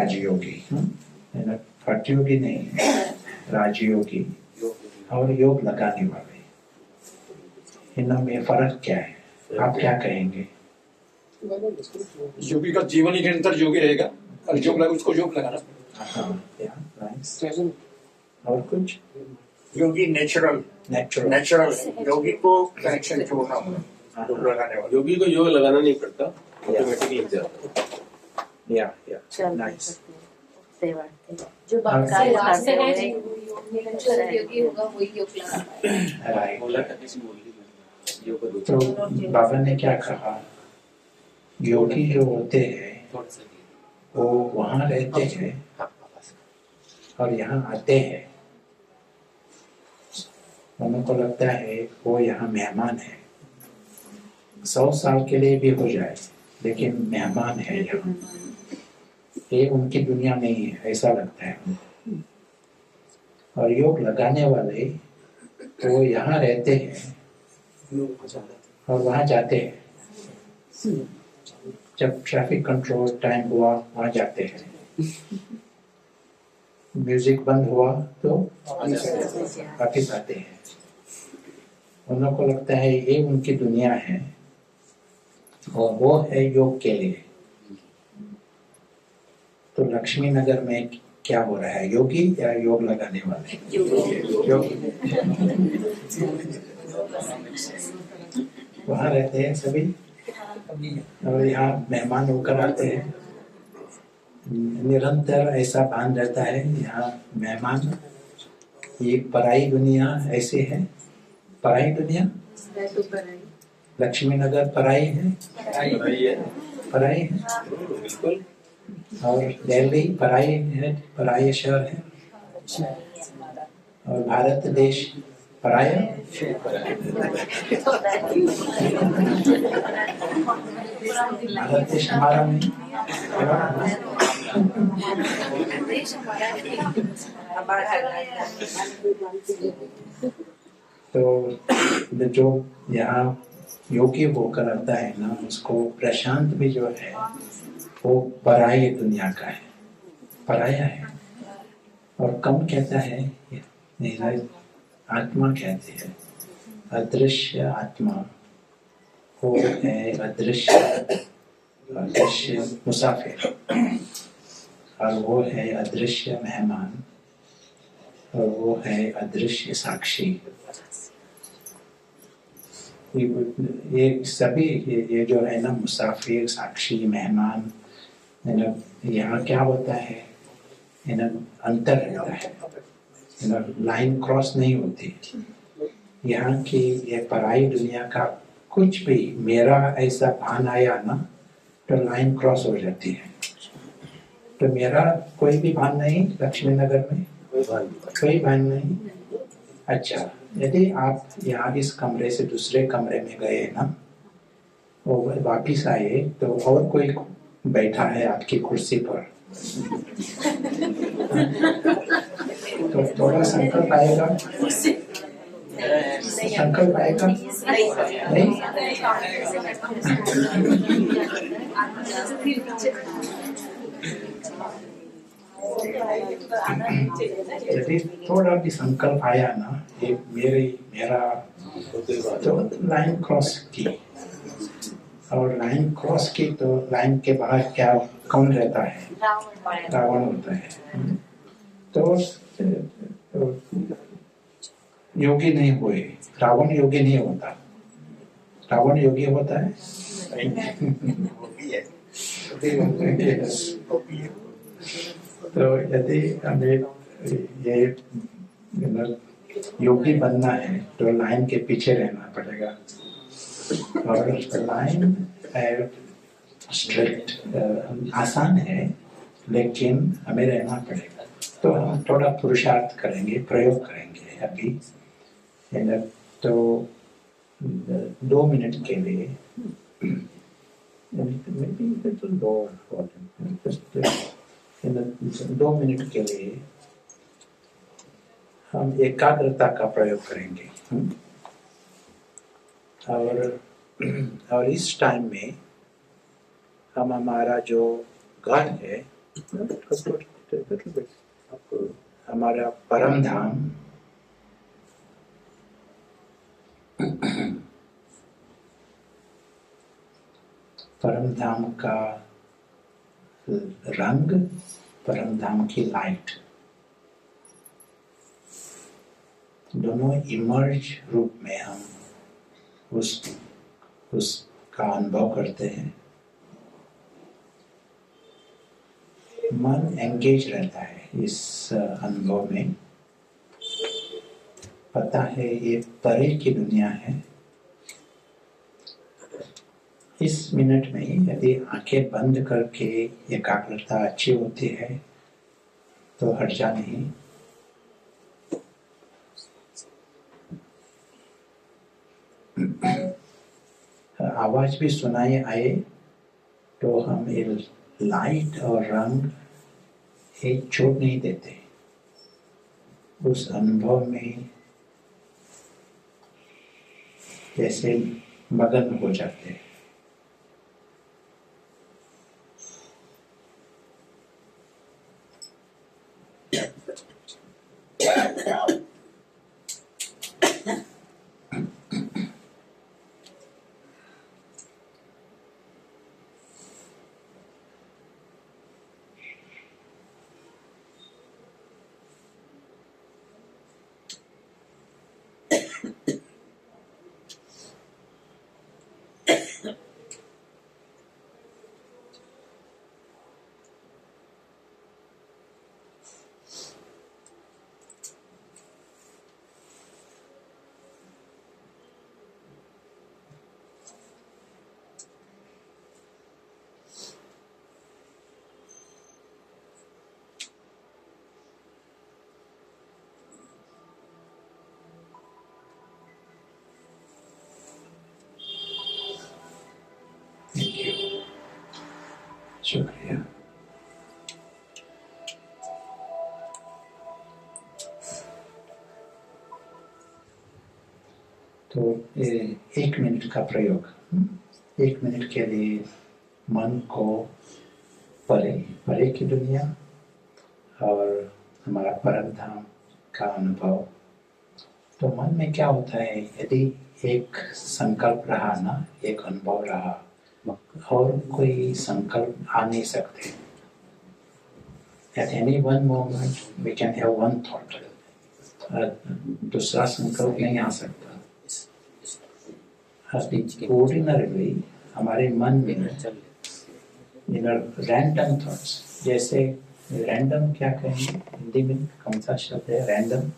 राजयोगी, हठयोगी नहीं, राजयोगी और योग लगाने वाले, इनमें फर्क क्या है? आप क्या कहेंगे? योगी का जीवन ही निरंतर योगी रहेगा और योग लगा उसको योग लगाना। और कुछ योगी नेचुरल योगी को कनेक्शन जोड़ना होगा योग लगाने वाला। योगी को योग लगाना नहीं पड़ता, ऑटोमेटिकली लग जाता है। नाइस। जो योगी होगा वही योग लगा पाएगा। तो बाबा ने क्या कहा, योगी जो होते हैं वो वहाँ रहते हैं और यहाँ आते हैं, उनको लगता है वो यहाँ मेहमान है, 100 साल के लिए भी हो जाए लेकिन मेहमान है यहाँ, ये उनकी दुनिया नहीं है, ऐसा लगता है उनको। और योग लगाने वाले वो यहाँ रहते हैं और वहाँ जाते हैं, जब ट्रैफिक कंट्रोल टाइम हुआ वहाँ जाते हैं, म्यूजिक बंद हुआ तो वापिस आते हैं। उन लोगों को लगता है ये उनकी दुनिया है और वो है योग के लिए। तो लक्ष्मी नगर में क्या हो रहा है, योगी या योग लगाने वाले? योगी। वहाँ रहते हैं सभी और यहाँ मेहमान होकर आते हैं, निरंतर ऐसा भान रहता है यहाँ मेहमान। ये पराई दुनिया ऐसे है, पराई दुनिया, लक्ष्मी नगर पराई है, पराई है, और दिल्ली पराई है, पराई शहर है, और भारत देश पराया। भारत देश हमारा नहीं, तो जो यहाँ योगी होकर आता है ना, उसको प्रशांत भी जो है वो पराई दुनिया का है, पराया है। और कम कहता है, आत्मा कहते हैं, अदृश्य आत्मा, वो है अदृश्य मुसाफिर, और वो है अदृश्य मेहमान, और वो है अदृश्य साक्षी। ये सभी ये जो है ना, मुसाफिर, साक्षी, मेहमान, यहाँ क्या होता है, अंतर रहता है, लाइन क्रॉस नहीं होती। यहाँ की ये पराई दुनिया का कुछ भी मेरा ऐसा भान आया ना तो लाइन क्रॉस हो जाती है। तो मेरा कोई भी भान नहीं लक्ष्मी नगर में, कोई भान नहीं। अच्छा, यदि आप यहाँ इस कमरे से दूसरे कमरे में गए ना और वापिस आए तो और कोई बैठा है आपकी कुर्सी पर, तो थोड़ा संकल्प आएगा, संकल्प आएगा नहीं? यदि थोड़ा भी संकल्प आया ना, ये मेरा, तो लाइन क्रॉस की, और लाइन क्रॉस की तो लाइन के बाहर क्या कौन रहता है? रावण होता है। तो योगी नहीं हुए, रावण योगी नहीं होता, रावण योगी होता है। तो यदि हमें ये योगी बनना है तो लाइन के पीछे रहना पड़ेगा, और लाइन स्ट्रिक्ट आसान है लेकिन हमें रहना पड़ेगा। तो हम थोड़ा पुरुषार्थ करेंगे, प्रयोग करेंगे अभी। तो 2 मिनट के लिए, maybe a little more volume, just 2 minute के लिए हम एकाग्रता का प्रयोग करेंगे। और इस टाइम में हम हमारा जो घर है हमारा परम धाम परम धाम का रंग, परम धाम की लाइट दोनों इमर्ज रूप में हम उसका अनुभव करते हैं। मन एंगेज रहता है इस अनुभव में, पता है ये परे की दुनिया है। इस मिनट में यदि आंखें बंद करके एकाग्रता अच्छी होती है तो हर्जा नहीं। आवाज भी सुनाई आए तो हम ये लाइट और रंग एक छोड़ नहीं देते, उस अनुभव में जैसे मगन हो जाते हैं। शुक्रिया। तो एक मिनट का प्रयोग, एक मिनट के लिए मन को परे की दुनिया और हमारा परम धाम का अनुभव। तो मन में क्या होता है, यदि एक संकल्प रहा ना, एक अनुभव रहा और कोई संकल्प आ नहीं सकते। At any one moment we can have one thought, दूसरा संकल्प नहीं आ सकता। Ordinarily हमारे मन में रैंडम थॉट्स, जैसे रैंडम क्या कहेंगे हिंदी में, कौन सा शब्द है रैंडम?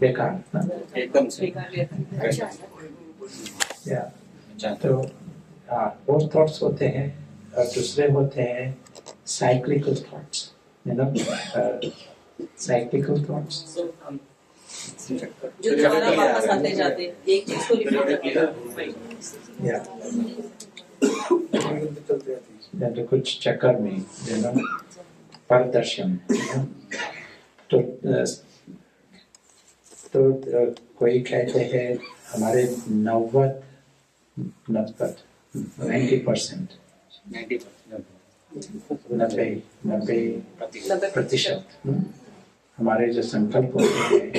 बेकार एकदम से तो वो थॉट्स होते हैं और दूसरे होते हैं साइक्लिकल थॉट्स, साइक्लिकल थॉट्स जो दोबारा वापस आते जाते हैं, एक चीज को रिपीट तो कुछ चक्कर में पारदर्शन। तो कोई कहते हैं हमारे 90% हमारे जो संकल्प होते हैं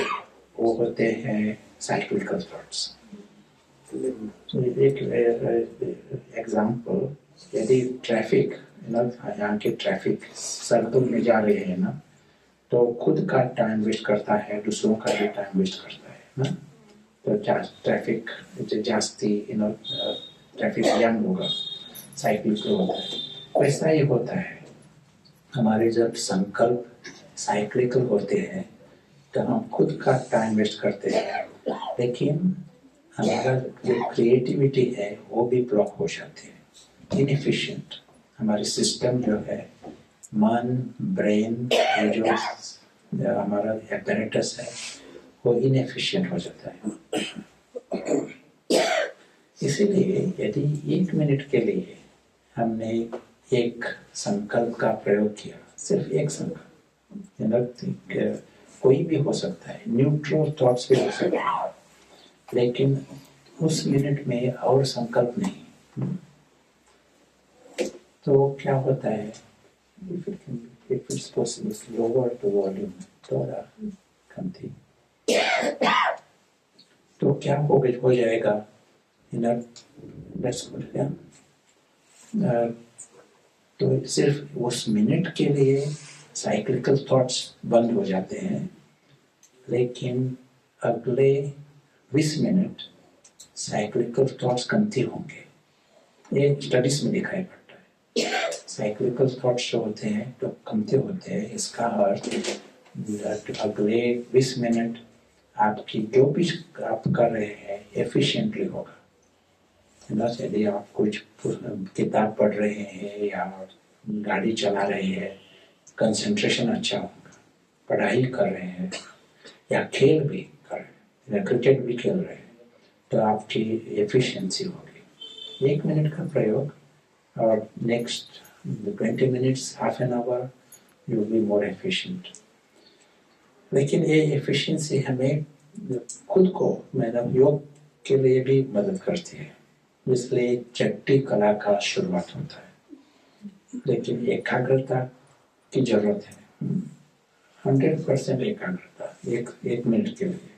वो होते हैं साइक्लिकल थॉट्स। एक एग्जांपल, यदि ट्रैफिक यहाँ के ट्रैफिक सर्कल में जा रहे हैं ना, तो खुद का टाइम वेस्ट करता है, दूसरों का भी टाइम वेस्ट करता है ना। तो ट्रैफिक जास्ती ट्रैफिक जाम होगा, साइक्लिकल होता है। वैसा ही होता है, हमारे जब संकल्प साइक्लिकल होते हैं तो हम खुद का टाइम वेस्ट करते हैं, लेकिन हमारा जो क्रिएटिविटी है वो भी ब्लॉक हो जाती है, इनएफिशिएंट। हमारी सिस्टम जो है, मन, ब्रेन, जो हमारा एपरेटस है वो इनएफिशिएंट हो जाता है। इसीलिए यदि एक मिनट के लिए हमने एक संकल्प का प्रयोग किया, सिर्फ एक संकल्प, कोई भी हो सकता है, न्यूट्रल थॉट्स भी हो सकते हैं, लेकिन उस मिनट में और संकल्प नहीं, तो क्या होता है, if it's possible to lower the volume थोड़ा कम थी, तो क्या हो जाएगा, तो सिर्फ उस मिनट के लिए साइक्लिकल थॉट्स बंद हो जाते हैं, लेकिन अगले 20 मिनट साइक्लिकल थॉट्स कमती होंगे। ये स्टडीज में दिखाई पड़ता है। साइक्लिकल थॉट्स जो होते हैं तो कमते होते हैं, इसका अर्थ अगले 20 मिनट आपकी जो भी आप कर रहे हैं एफिशिएंटली होगा। यदि आप कुछ किताब पढ़ रहे हैं या गाड़ी चला रहे हैं, कंसंट्रेशन अच्छा होगा। पढ़ाई कर रहे हैं या खेल भी कर रहे हैं या क्रिकेट भी खेल रहे हैं, तो आपकी एफिशिएंसी होगी। 1 मिनट का प्रयोग और next 20 minutes, half an hour, you will be more efficient. लेकिन ये एफिशिएंसी हमें खुद को, मतलब योग के लिए भी मदद करती है, इसलिए चट्टी कला का शुरुआत होता है। लेकिन एकाग्रता की जरूरत है, 100% एकाग्रता एक मिनट के लिए।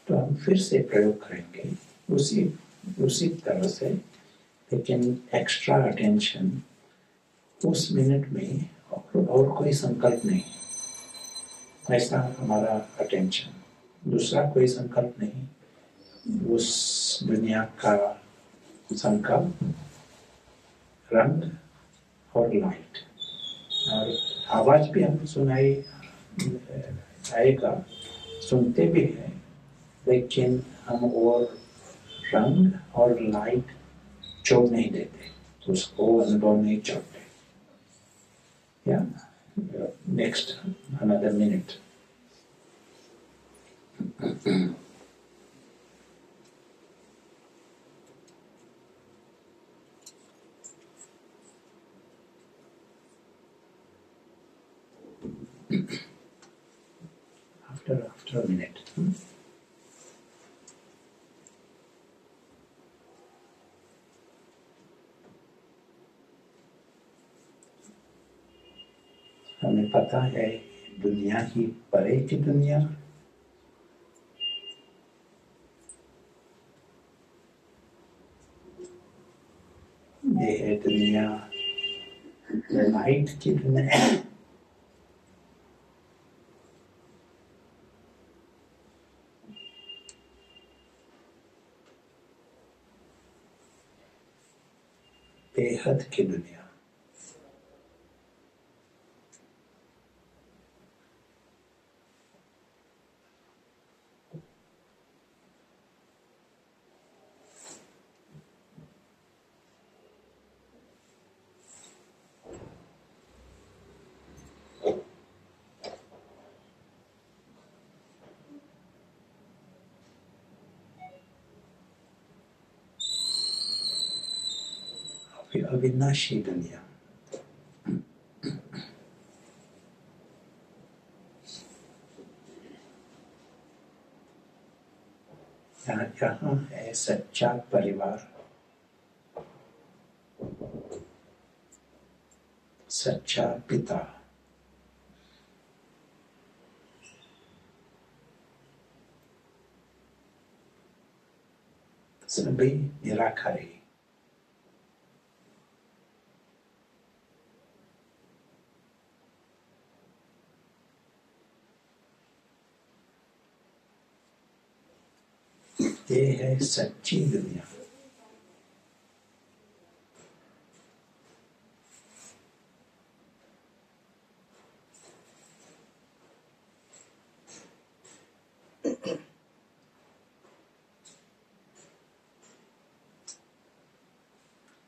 तो हम फिर से प्रयोग करेंगे उसी तरह से, लेकिन एक्स्ट्रा अटेंशन उस मिनट में, और कोई संकल्प नहीं, ऐसा हमारा अटेंशन, दूसरा कोई संकल्प नहीं, उस दुनिया का संकल्प, रंग और लाइट, और आवाज भी हम सुनाई आएगा, सुनते भी हैं, लेकिन हम और रंग और लाइट छोड़ नहीं देते, तो उसको अनुभव नहीं छोड़ते। या next another minute. after a minute. हमें पता है दुनिया ही परे की दुनिया, ये है दुनिया लाइट की दुनिया, बेहद की दुनिया। अविनाशी दुनिया। यहाँ है सच्चा परिवार, सच्चा पिता, सभी निराकारी। ये है सच्ची दुनिया।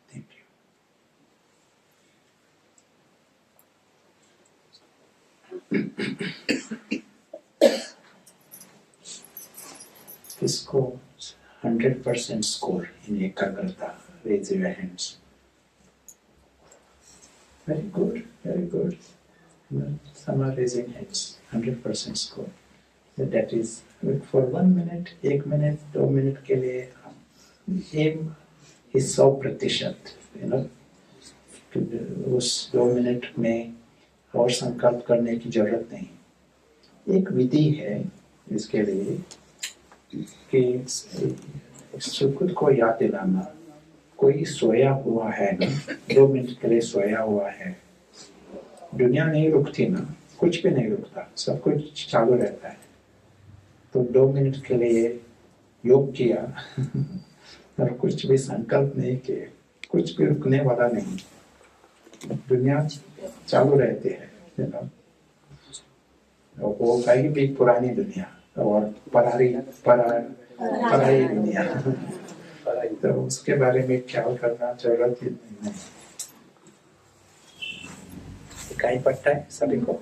Thank you. किसको 100% score in एकाग्रता? Raise your hands. Very good, very good. Some are raising hands. 100% score. So that is for 1 minute, 1 minute, 2 minute के लिए aim is 100%. उस 2 मिनट में और संकल्प करने की जरूरत नहीं। एक विधि है इसके लिए कि खुद को याद दिलाना, कोई सोया हुआ है ना, 2 मिनट के लिए सोया हुआ है, दुनिया नहीं रुकती ना, कुछ भी नहीं रुकता, सब कुछ चालू रहता है। तो 2 मिनट के लिए योग किया और कुछ भी संकल्प नहीं किए, कुछ भी रुकने वाला नहीं, दुनिया चालू रहती है, वो कहीं भी पुरानी दुनिया और पराई दुनिया तो उसके बारे में ख्याल करना जरूरत ही नहीं है। दिखाई पड़ता है सभी को?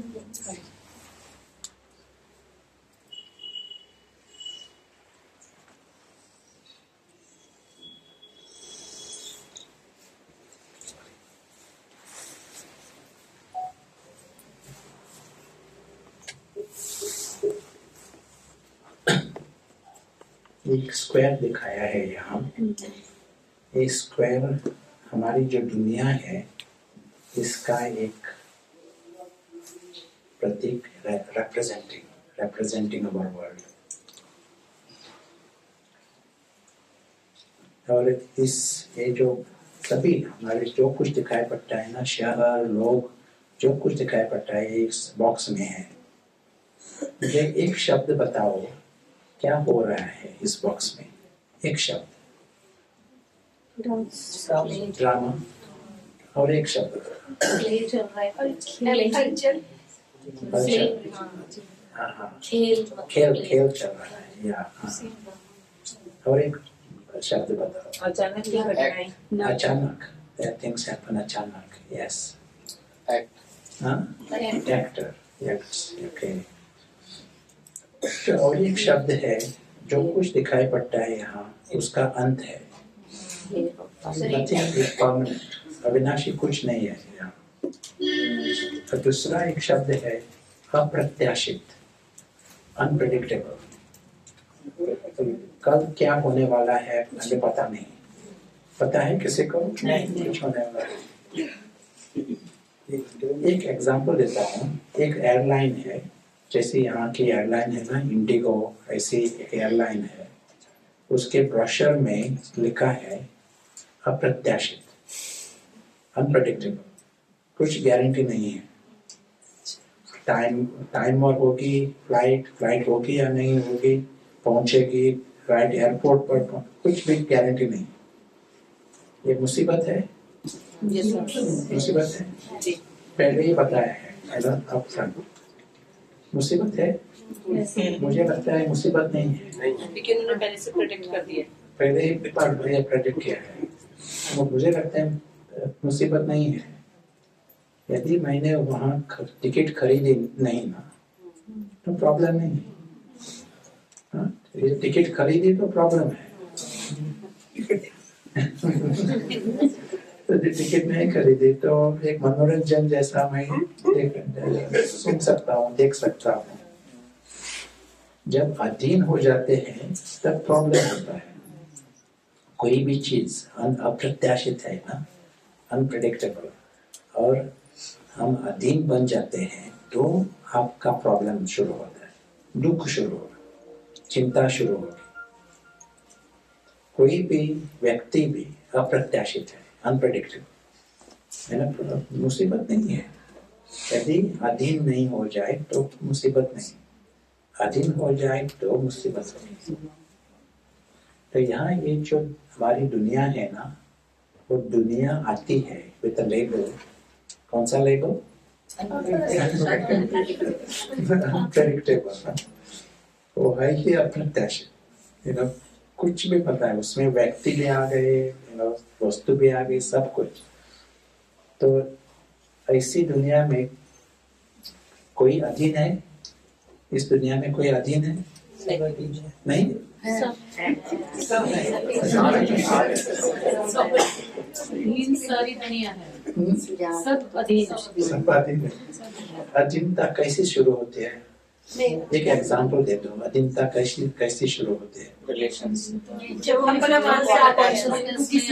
एक स्क्वायर दिखाया है यहाँ। ये स्क्वायर हमारी जो दुनिया है इसका एक प्रतीक, representing our world। और ये जो सभी हमारे जो कुछ दिखाई पड़ता है ना, शहर, लोग, जो कुछ दिखाई पड़ता है इस बॉक्स में है। मुझे एक शब्द बताओ क्या हो रहा है इस बॉक्स में? एक शब्द। ड्रामा। और एक शब्द। प्ले चल रहा है, कल्चर, खेल चल रहा है या और एक शब्द बताओ। अचानक की घटनाएं। अचानक, things happen अचानक। Yes। एक्टर। Yes। Okay। और एक शब्द है जो कुछ दिखाई पड़ता है यहाँ, उसका अंत है। परमानेंट, अविनाशी कुछ नहीं है यहाँ। और दूसरा एक शब्द है अप्रत्याशित, अनप्रेडिक्टेबल। कल क्या होने वाला है हमें पता नहीं। पता है किसी को? नहीं, कुछ होने वाला है। एक एग्जांपल देता हूँ। एक एयरलाइन है, जैसे यहाँ की एयरलाइन है ना इंडिगो, ऐसी एक एयरलाइन है, उसके ब्रोशर में लिखा है अप्रत्याशित, अनप्रेडिक्टेबल, कुछ गारंटी नहीं है। टाइम और होगी, फ्लाइट होगी या नहीं होगी, पहुंचेगी राइट एयरपोर्ट पर, कुछ भी गारंटी नहीं। ये मुसीबत है, मुसीबत है। पहले ही बताया है अब तक मुसीबत है। मुझे लगता है मुसीबत नहीं है, लेकिन उन्होंने पहले से प्रेडिक्ट कर दिया, पहले ही प्रेडिक्ट किया है। तो मुझे लगता है मुसीबत नहीं है। यदि मैंने वहाँ टिकट खरीदी नहीं ना तो प्रॉब्लम नहीं है। हाँ, टिकट खरीदी तो प्रॉब्लम है। तो टिकट नहीं खरीदी तो एक मनोरंजन जैसा मैं सुन सकता हूँ, देख सकता हूँ। जब अधीन हो जाते हैं तब प्रॉब्लम होता है। कोई भी चीज अप्रत्याशित है ना, अनप्रेडिक्टेबल, और हम अधीन बन जाते हैं तो आपका प्रॉब्लम शुरू होता है, दुख शुरू होगा, चिंता शुरू होगी। कोई भी व्यक्ति भी अप्रत्याशित है, अनप्रेडिक्टेबल है ना, मुसीबत नहीं है। यदि अधीन नहीं हो जाए तो मुसीबत नहीं, अधीन हो जाए तो मुसीबत होगी। तो यहाँ ये जो हमारी दुनिया है ना, वो दुनिया आती है विद अ लेबल। कौन सा लेबल? अनप्रेडिक्टेबल। वो है ही अप्रत्याशित, कुछ भी पता है, उसमें व्यक्ति भी आ गए, वस्तु भी आ गई, सब कुछ। तो ऐसी दुनिया में कोई अधीन है? इस दुनिया में कोई अधीन है? नहीं। सारी दुनिया है, सब अधीन, सब अधीन है। अधीनता कैसे शुरू होती है? एक एग्जांपल दे दो, अधीनता कैसी कैसी शुरू होती है? रिलेशंस, जब हम अपना मान से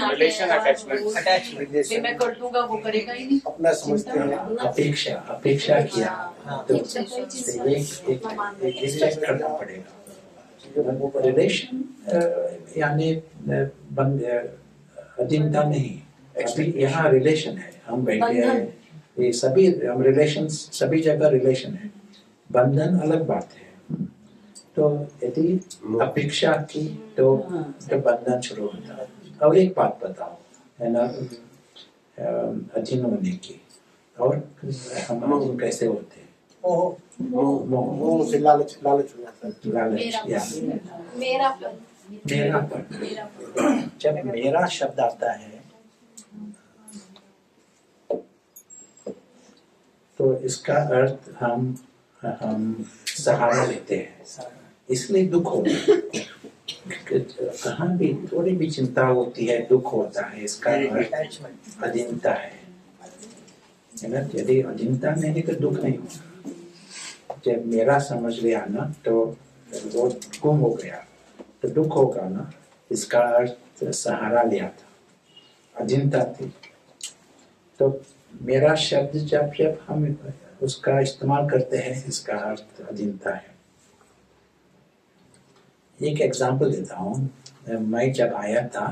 रिलेशन, अटैचमेंट, अटैचमेंट मैं कर दूंगा वो करेगा ही नहीं। अपना समझते हैं। अपेक्षा अपेक्षा किया तो एक चेक करना पड़ेगा। रिलेशन यानी अधीनता नहीं, अभी यहाँ रिलेशन है, हम बैठे हैं, ये सभी हम रिलेशन, सभी जगह रिलेशन है, बंधन अलग बात है। तो यदि अपेक्षा की तो बंधन शुरू होता है। और एक बात बताओ, है ना, अधीन होने की, और हम अधीन कैसे होते हैं? मोह से लालच हो जाता है। लालच या मेरापन। मेरापन। जब मेरा शब्द आता है तो इसका अर्थ हम सहारा लेते हैं, इसलिए दुख होता है। कहाँ भी थोड़ी भी चिंता होती है, दुख होता है, इसका अर्थ अधीनता है ना। यदि अधीनता नहीं तो दुख नहीं होगा। जब मेरा समझ लिया ना तो वो गुम हो गया तो दुख होगा ना, इसका अर्थ सहारा लिया था, अधीनता थी। तो मेरा शब्द जब हम उसका इस्तेमाल करते हैं, इसका अर्थ अधीनता है। एक एग्जांपल देता हूँ, मैं जब आया था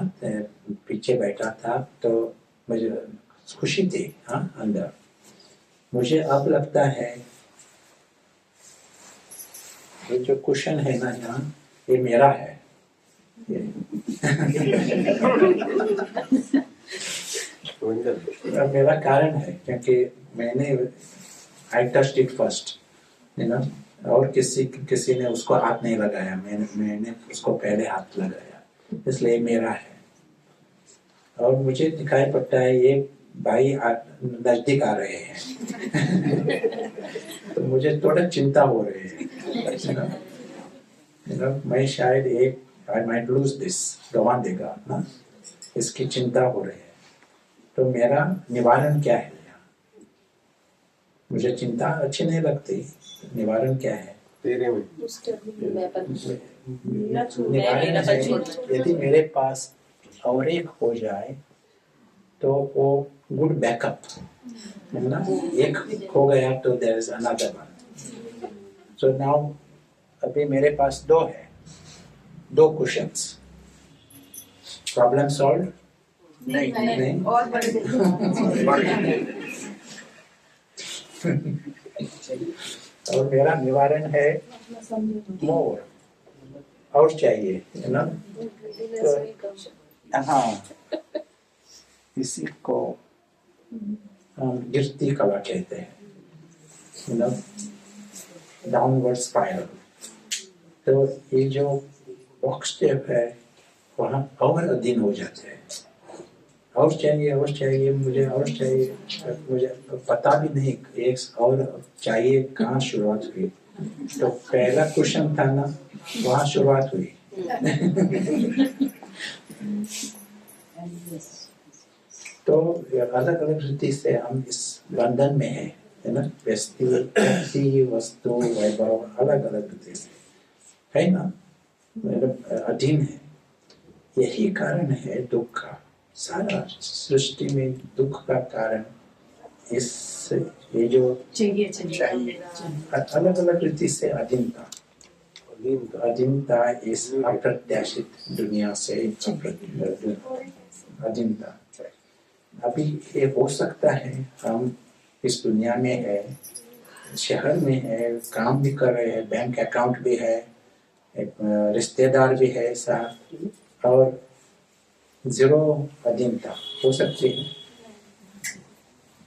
पीछे बैठा था तो मुझे खुशी थी, हाँ, अंदर। मुझे अब लगता है ये जो कुशन है ना यहाँ, ये मेरा है। मेरा कारण है क्योंकि मैंने आई टच्ड इट फर्स्ट, है ना, और किसी ने उसको हाथ नहीं लगाया, मैंने उसको पहले हाथ लगाया, इसलिए मेरा है। और मुझे दिखाई पड़ता है ये भाई नजदीक आ रहे हैं तो मुझे थोड़ा चिंता हो रही है, मैं शायद आई माइट लूज दिस, गंवा देगा ना, इसकी चिंता हो रही है। तो मेरा निवारण क्या है? मुझे चिंता अच्छी नहीं लगती, निवारण क्या है? तेरे में निवारण है, यदि मेरे पास और एक हो जाए तो वो गुड बैकअप है ना। एक हो गया तो there is another one. So now अभी मेरे पास दो है, दो कुशन्स, प्रॉब्लम सॉल्व नहीं। और बढ़ गई। और मेरा निवारण है मोर, और चाहिए, है ना। तो हाँ, इसी को हम गिरती कला कहते हैं, है ना, डाउनवर्ड स्पाइरल। तो ये जो बॉक्स स्टेप है वहाँ और अधीन हो जाते हैं, और चाहिए मुझे, और चाहिए मुझे, पता भी नहीं एक और चाहिए कहाँ शुरुआत हुई। तो पहला क्वेश्चन था ना, वहाँ शुरुआत हुई तो अलग अलग रीति से हम इस बंधन में है ना, व्यक्ति वस्तु वैभव अलग अलग रीति से है ना, अधीन है। यही कारण है दुख का, सारा सृष्टि में दुख का कारण इस ये जो चाहिए अलग अलग रीति से अधीनता इस अप्रत्याशित दुनिया से अधीनता। अभी ये हो सकता है हम इस दुनिया में है, शहर में है, काम भी कर रहे हैं, बैंक अकाउंट भी है, रिश्तेदार भी है साथ, और जीरो अधीनता हो सकती है?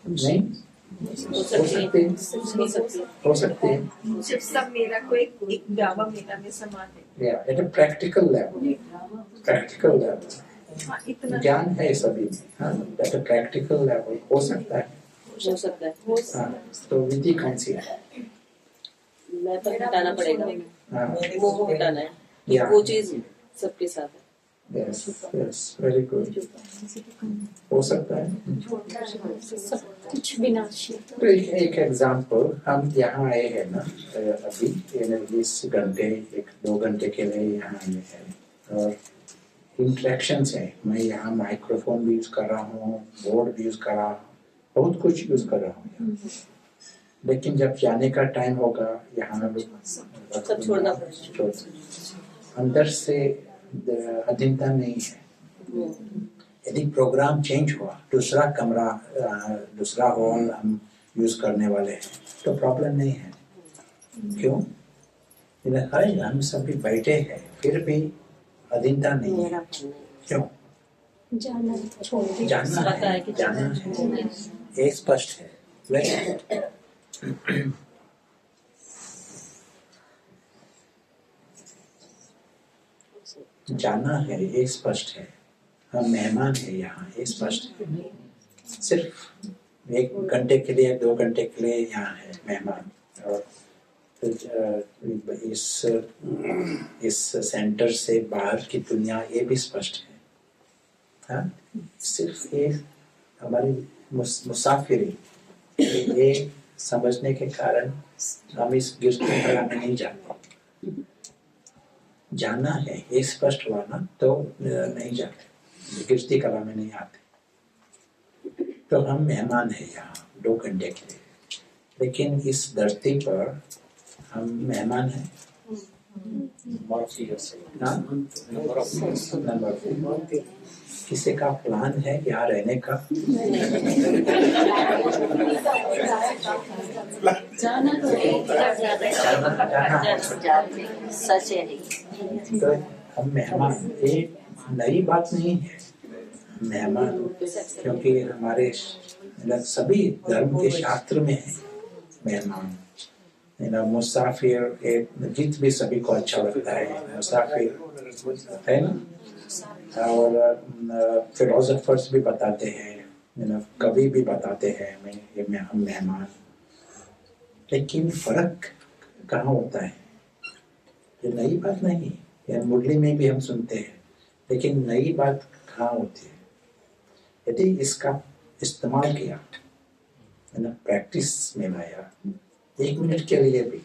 नहीं हो सकती है। जब सब मेरा को एक गावा मेरा में समान है। या एट अ प्रैक्टिकल लेवल, हाँ, इतना ज्ञान है सभी में, हाँ, एट अ प्रैक्टिकल लेवल हो सकता है। हाँ, तो विधि कौन सी है? मैं तो हटाना पड़ेगा, हाँ, मोह हटाना है, या वो चीज सबके साथ है। यस वेरी गुड, हो सकता है। कुछ विनाशी। तो एक एग्जाम्पल, हम यहाँ आए हैं ना अभी 20 घंटे 1-2 घंटे के लिए यहाँ आए हैं और इंटरेक्शंस है। मैं यहाँ माइक्रोफोन भी यूज कर रहा हूँ, बोर्ड भी यूज कर रहा हूँ, बहुत कुछ यूज कर रहा हूँ। लेकिन जब जाने का टाइम होगा यहाँ सब छोड़ना पड़ेगा। अंदर से अधीनता नहीं है। यदि प्रोग्राम चेंज हुआ, दूसरा कमरा दूसरा हॉल हम यूज करने वाले हैं तो प्रॉब्लम नहीं है। क्यों? अरे हम सभी बैठे हैं फिर भी अधीनता नहीं है। क्यों? जाना छोड़ जानना है, जानना है, ये स्पष्ट है। Very good. जाना है, ये स्पष्ट है। हम मेहमान है यहाँ, ये स्पष्ट है। सिर्फ 1 घंटे के लिए 2 घंटे के लिए यहाँ है मेहमान। और इस सेंटर से बाहर की दुनिया ये भी स्पष्ट है। हाँ? सिर्फ ये हमारी मुसाफिरी, ये समझने के कारण हम इस गिरती कला में नहीं जाते। जाना है, ये स्पष्ट हुआ ना तो नहीं जाते, गिरती कला में नहीं आते। तो हम मेहमान है यहाँ 2 घंटे के लिए, लेकिन इस धरती पर हम मेहमान हैं। नंबर किसी का प्लान है यहाँ रहने का? जाना तो सच है। तो हम मेहमान, ये नई बात नहीं है मेहमान, क्योंकि हमारे सभी धर्म के शास्त्र में है मेहमान। मुसाफिर एक गीत भी सभी को अच्छा लगता है, मुसाफिर है ना। और फिलोसोफर्स भी बताते हैं, कवि भी बताते हैं हम मेहमान। लेकिन फर्क कहाँ होता है? ये नई बात नहीं है, मुरली में भी हम सुनते हैं, लेकिन नई बात कहाँ होती है? यदि इसका इस्तेमाल किया, प्रैक्टिस में लाया 1 मिनट के लिए भी,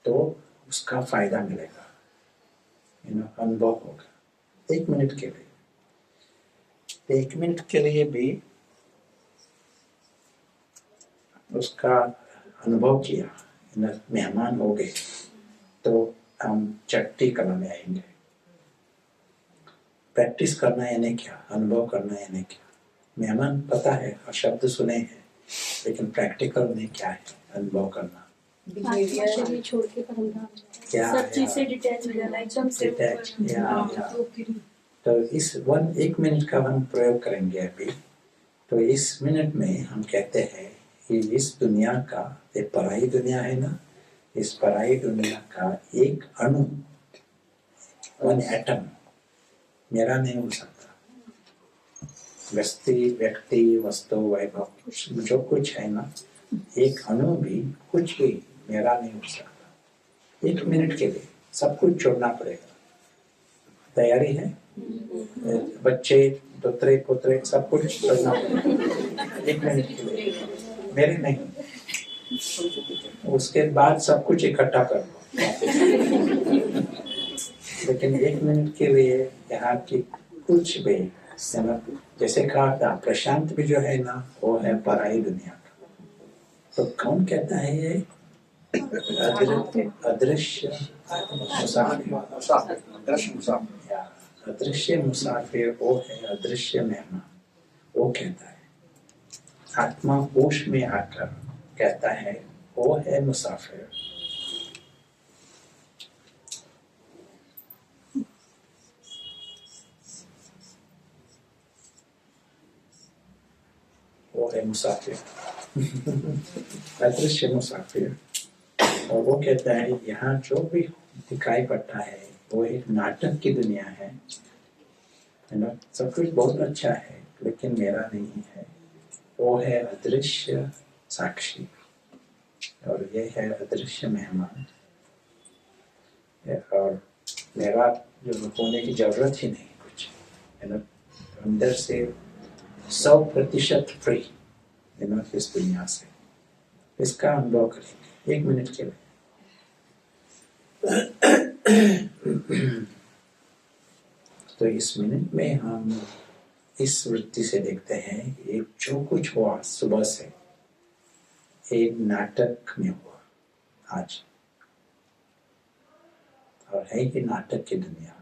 तो उसका फायदा मिलेगा, अनुभव होगा। 1 मिनट के लिए, 1 मिनट के लिए भी उसका अनुभव किया, मेहमान हो गए, तो हम चट्टी कला में आएंगे। प्रैक्टिस करना यानी क्या? अनुभव करना यानी क्या? मेहमान पता है और शब्द सुने हैं, लेकिन प्रैक्टिकल में क्या है? अनुभव करना। शरीर छोड़ के परम धाम क्या सब चीज से डिटैच हो जाना, एकदम से डिटैच, तो इस 1 मिनट का हम प्रयोग करेंगे अभी। तो इस मिनट में हम कहते हैं कि इस दुनिया का, ये पराई दुनिया है ना, इस पराई दुनिया का एक अणु, 1 एटम मेरा नहीं हो सकता। व्यक्ति वस्तु वैभव जो कुछ है ना, एक अणु भी, कुछ भी मेरा नहीं हो सकता। 1 मिनट के लिए सब कुछ छोड़ना पड़ेगा। तैयारी है? बच्चे, दोतरे पोतरे सब कुछ छोड़ना पड़ेगा 1 मिनट के लिए। मेरे नहीं, उसके बाद सब कुछ इकट्ठा कर लो। लेकिन 1 मिनट के लिए यहाँ की कुछ भी, जैसे कहा था प्रशांत भी जो है ना, वो है पराई दुनिया का। तो कौन कहता है ये? अदृश्य मुसाफिर। अदृश्य मुसाफिर वो है, अदृश्य मेहमान वो कहता है। आत्मा होश में आकर कहता है वो है मुसाफिर। वो है मुसाफिर, अदृश्य मुसाफिर। और वो कहता है यहाँ जो भी दिखाई पड़ता है वो एक नाटक की दुनिया है ना। सब कुछ बहुत अच्छा है, लेकिन मेरा नहीं है। वो है अदृश्य साक्षी और ये है अदृश्य मेहमान। और मेरा जो होने की जरूरत ही नहीं कुछ, है ना। अंदर से 100% फ्री, इस दुनिया से, इसका अनुभव करेंगे 1 मिनट के लिए। तो इस मिनट में हम इस वृत्ति से देखते हैं कि जो कुछ हुआ सुबह से एक नाटक में हुआ आज, और है ये नाटक की दुनिया।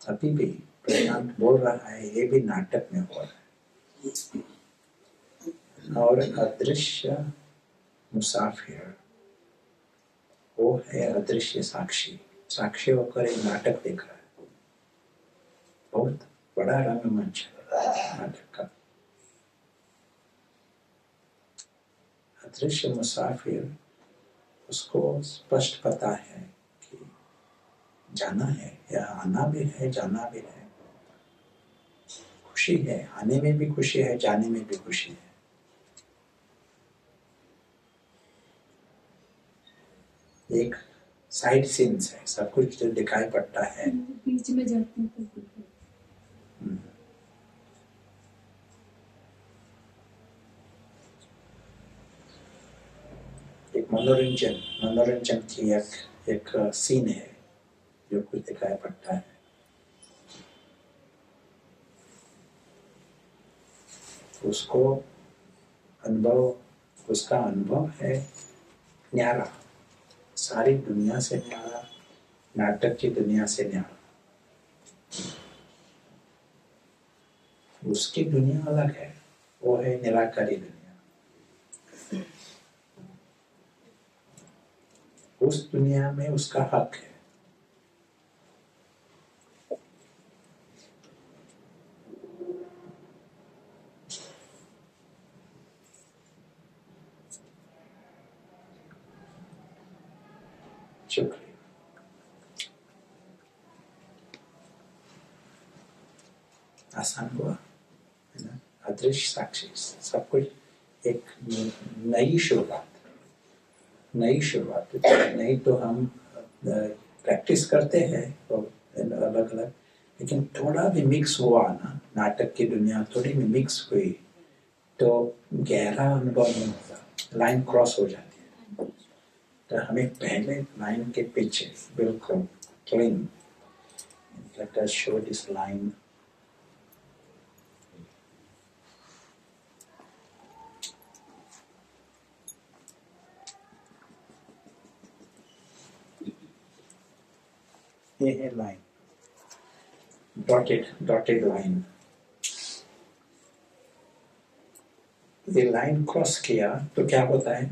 अभी भी प्रशांत बोल रहा है ये भी नाटक में हो रहा है, और अदृश्य मुसाफिर वो है अदृश्य साक्षी। साक्षी होकर एक नाटक देख रहा है, बहुत बड़ा रंगमंच है नाटक का। अदृश्य मुसाफिर उसको स्पष्ट पता है कि जाना है या आना भी है, जाना भी है, खुशी है, आने में भी खुशी है, जाने में भी खुशी है। एक साइड सीन्स है, सब कुछ जो दिखाई पड़ता है। बीच में जाते हैं तो एक मनोरंजन की एक सीन है जो कुछ दिखाई पड़ता है। उसका अनुभव है न्यारा, सारी दुनिया से न्यारा, नाटक की दुनिया से न्यारा। उसकी दुनिया अलग है, वो है निराकारी दुनिया। उस दुनिया में उसका हक है। शुक्रिया। आसान हुआ है ना? अदृश्य साक्षी, सब कुछ एक नई शुरुआत। नहीं तो हम प्रैक्टिस करते हैं तो अलग अलग, लेकिन थोड़ा भी मिक्स हुआ ना, नाटक की दुनिया थोड़ी भी मिक्स हुई तो गहरा अनुभव नहीं होता, लाइन क्रॉस हो जाती है। तो हमें पहले लाइन के पीछे बिल्कुल clean, let us show this line. ये है लाइन, डॉटेड लाइन। ये लाइन क्रॉस किया तो क्या होता है?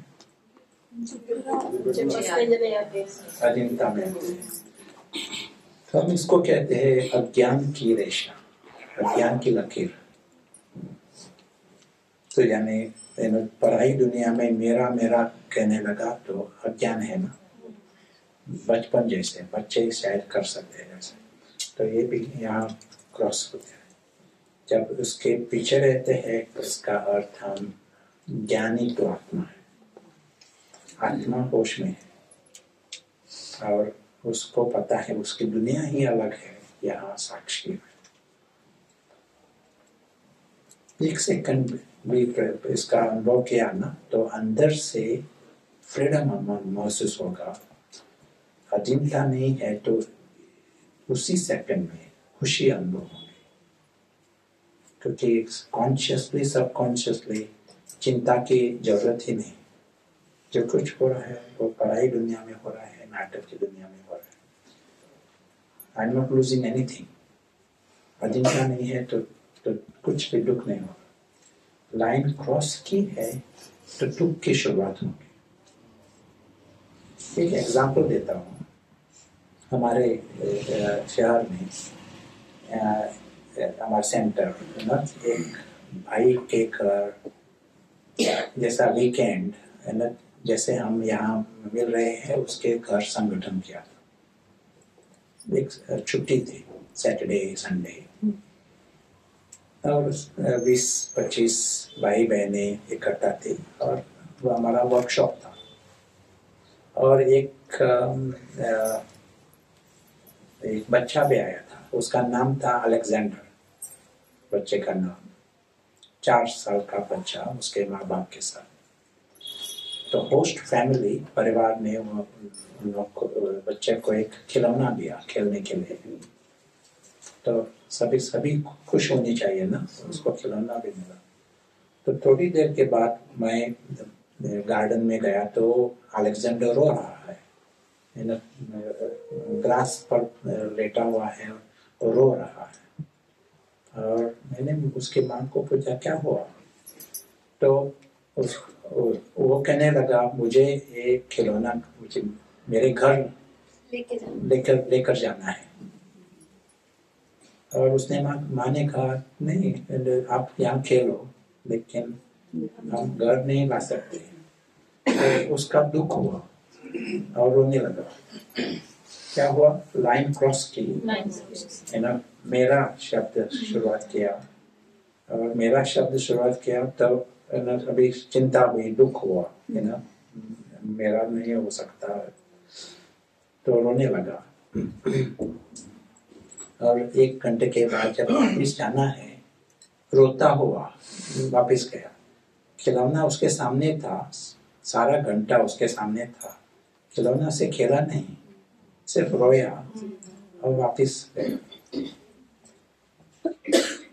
अधीनता में। तो हम इसको कहते हैं अज्ञान की रेशा, अज्ञान की लकीर। तो यानी पराई दुनिया में मेरा मेरा कहने लगा तो अज्ञान है ना, बचपन जैसे बच्चे शायद कर सकते हैं ऐसे। तो ये भी यहाँ क्रॉस होते हैं। जब उसके पीछे रहते हैं तो इसका अर्थ हम ज्ञानी तो आत्मा है, आत्मा होश में है और उसको पता है उसकी दुनिया ही अलग है, यहाँ साक्षी है। एक सेकंड भी इसका अनुभव किया ना तो अंदर से फ्रीडम महसूस होगा। अधीनता नहीं है तो उसी सेकंड में खुशी अनुभव होगी, क्योंकि कॉन्शियसली सबकॉन्शियसली चिंता की जरूरत ही नहीं। जो कुछ हो रहा है वो पढ़ाई दुनिया में हो रहा है, नाटक की दुनिया में हो रहा है। I am not losing anything. अधीनता नहीं है तो कुछ भी दुख नहीं होगा। लाइन क्रॉस की है तो दुख की शुरुआत होगी। एक एग्जाम्पल देता हूँ। हमारे शहर में हमारे सेंटर ना, एक भाई के घर जैसा वीकेंड है ना, जैसे हम यहाँ मिल रहे हैं उसके घर संगठन किया था। एक छुट्टी थी, सैटरडे संडे, और 20-25 भाई बहनें इकट्ठा थी और वो हमारा वर्कशॉप था। और एक बच्चा भी आया था, उसका नाम था अलेक्जेंडर, बच्चे का नाम। 4 साल का बच्चा उसके माँ बाप के साथ। तो होस्ट फैमिली परिवार ने उन लोग को बच्चे को एक खिलौना दिया खेलने के लिए। तो सभी खुश होनी चाहिए ना, उसको खिलौना भी मिला। तो थोड़ी देर के बाद मैं गार्डन में गया तो अलेक्जेंडर रो रहा है, ग्रास पर लेटा हुआ है और रो रहा है। और मैंने उसकी माँ को पूछा क्या हुआ, तो वो कहने लगा मुझे एक खिलौना मुझे मेरे घर लेकर जाना है। और उसने माँ ने कहा नहीं, आप यहाँ खेलो, लेकिन हम घर नहीं ला सकते। तो उसका दुख हुआ और रोने लगा। क्या हुआ, लाइन क्रॉस की, है ना, मेरा शब्द शुरुआत किया और मेरा शब्द शुरुआत किया, तब अभी चिंता हुई, दुख हुआ, है ना, मेरा नहीं हो सकता, तो रोने लगा। और 1 घंटे के बाद जब वापिस जाना है, रोता हुआ वापिस गया। खिलौना उसके सामने था, सारा घंटा उसके सामने था, खिलौना से खेला नहीं, सिर्फ रोया और वापिस गया।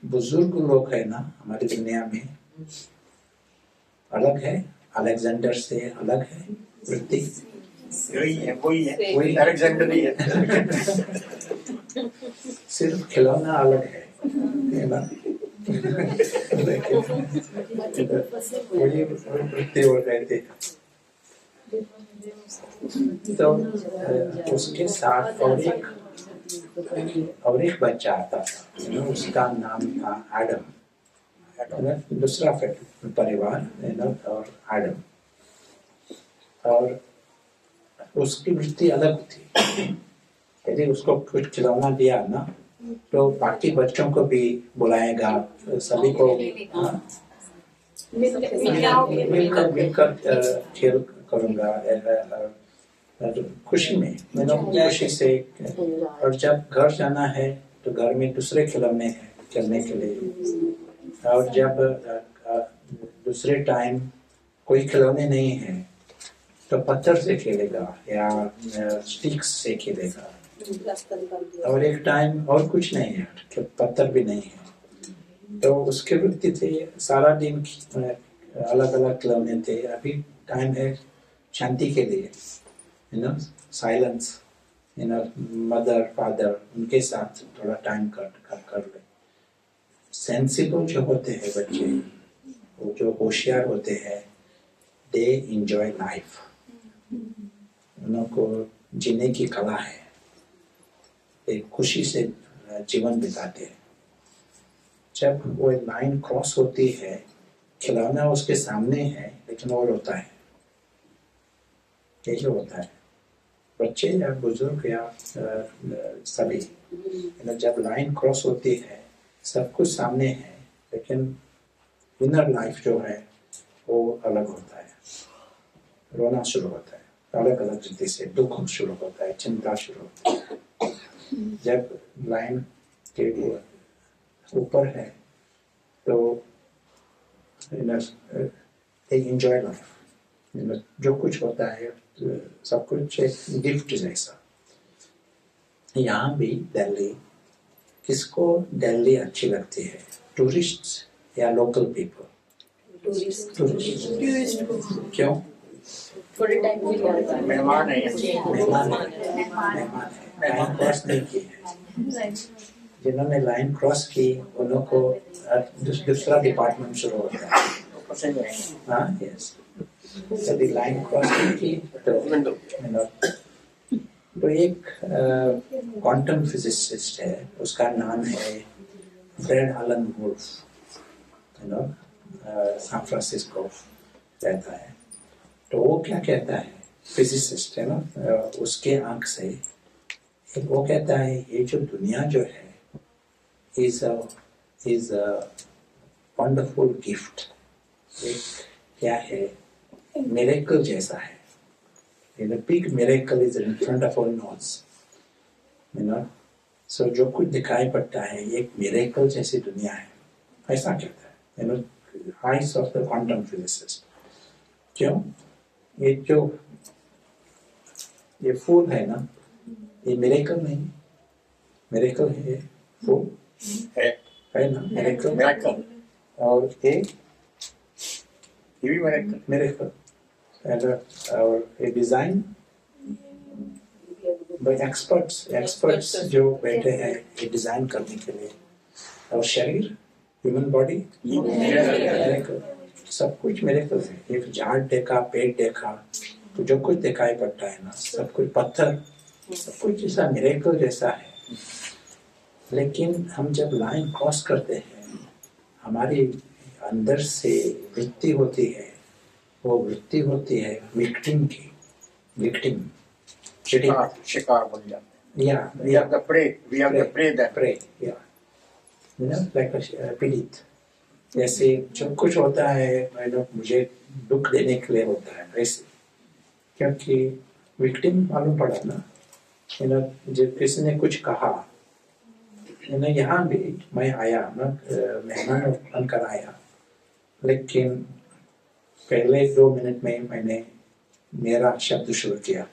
बुजुर्ग लोग है ना हमारी दुनिया में, अलग है, अलेक्जेंडर से अलग है वृत्ति, वही है अलेक्जेंडर ही है। सिर्फ खिलौना अलग है ना। वही वृत्ति हो गए थे। तो उसके साथ और एक बच्चा आता था, उसका नाम था एडम, दूसरा परिवार, और एडम। और उसकी वृत्ति अलग थी। यदि उसको कुछ खिलौना दिया ना, तो बाकी बच्चों को भी बुलाएगा, सभी को मिलकर खेल करूँगा खुशी में, खुशी से। और जब घर जाना है तो घर में दूसरे खिलौने हैं खेलने के लिए। और जब दूसरे टाइम कोई खिलौने नहीं है तो पत्थर से खेलेगा या स्टिक्स से खेलेगा। और एक टाइम और कुछ नहीं है, पत्थर भी नहीं है। तो उसके वृत्ति थे, सारा दिन अलग अलग खिलौने थे। अभी टाइम है शांति के लिए, साइलेंस, मदर फादर उनके साथ थोड़ा टाइम कर ले। सेंसिबल जो होते हैं बच्चे, वो जो होशियार होते हैं, दे एंजॉय लाइफ, उनको जीने की कला है, एक खुशी से जीवन बिताते हैं। जब वो लाइन क्रॉस होती है, खिलौना उसके सामने है लेकिन वो रोता है। ये जो होता है, बच्चे या बुजुर्ग या सभी, जब लाइन क्रॉस होती है, सब कुछ सामने है, लेकिन इनर लाइफ जो है वो अलग होता है। रोना शुरू होता है, अलग अलग रीति से दुख शुरू होता है, चिंता शुरू होती है। जब लाइन के ऊपर है तो एंजॉय लाइफ, जो कुछ होता है सब कुछ एक गिफ्ट जैसा। यहाँ भी दिल्ली, किसको दिल्ली अच्छी लगती है, टूरिस्ट या लोकल पीपल? टूरिस्ट। क्यों? थोड़े टाइम के लिए मेहमान है, मेहमान है, लाइन क्रॉस नहीं की है। जिन्होंने लाइन क्रॉस की उन्हों को दूसरा डिपार्टमेंट शुरू होता है। पसंद है। हाँ, यस। यदि लाइन क्रॉस नहीं की तो एक क्वांटम फिजिसिस्ट है, उसका नाम है Fred Allen Wolf, San Francisco रहता है। तो वो क्या कहता है, फिजिसिस्ट है ना, उसके आंख से वो कहता है ये जो दुनिया जो है is a wonderful gift। एक क्या है, miracle जैसा है। A big miracle is in front of our nose, so जो कुछ दिखाई पड़ता है एक miracle जैसी दुनिया है, ऐसा कहता है। You know eyes of the quantum physicist. क्यों? ये जो ये फूल है ना, ये मिरेकल नहीं, मिरेकल है फूल है ना, मिरेकल। Miracle. और ये भी miracle. मिरेकल और ये डिजाइन बाय एक्सपर्ट्स जो बैठे हैं ये डिजाइन करने के लिए। और शरीर, ह्यूमन बॉडी, मिरेकल, सब कुछ मिरेकल है। एक झाड़ देखा, पेड़ देखा, तो जो कुछ दिखाई पड़ता है ना, सब कुछ पत्थर, सब कुछ जैसा मिरेकल जैसा है। लेकिन हम जब लाइन क्रॉस करते हैं, हमारी अंदर से वृत्ति होती है, वो वृत्ति होती है विक्टिम की, विक्टिम, शिकार बन जाते हैं। या We have the prey. We have the prey then. Prey, या यू नो लाइक पीड़ित। जैसे जो कुछ होता है मुझे दुख देने के लिए होता है ऐसे, क्योंकि विक्टिम मालूम पड़ा ना, जब किसी ने कुछ कहा, यहाँ भी मैं आया ना, मेहमान बनकर आया, लेकिन पहले 2 मिनट में मैंने मेरा शब्द शुरू किया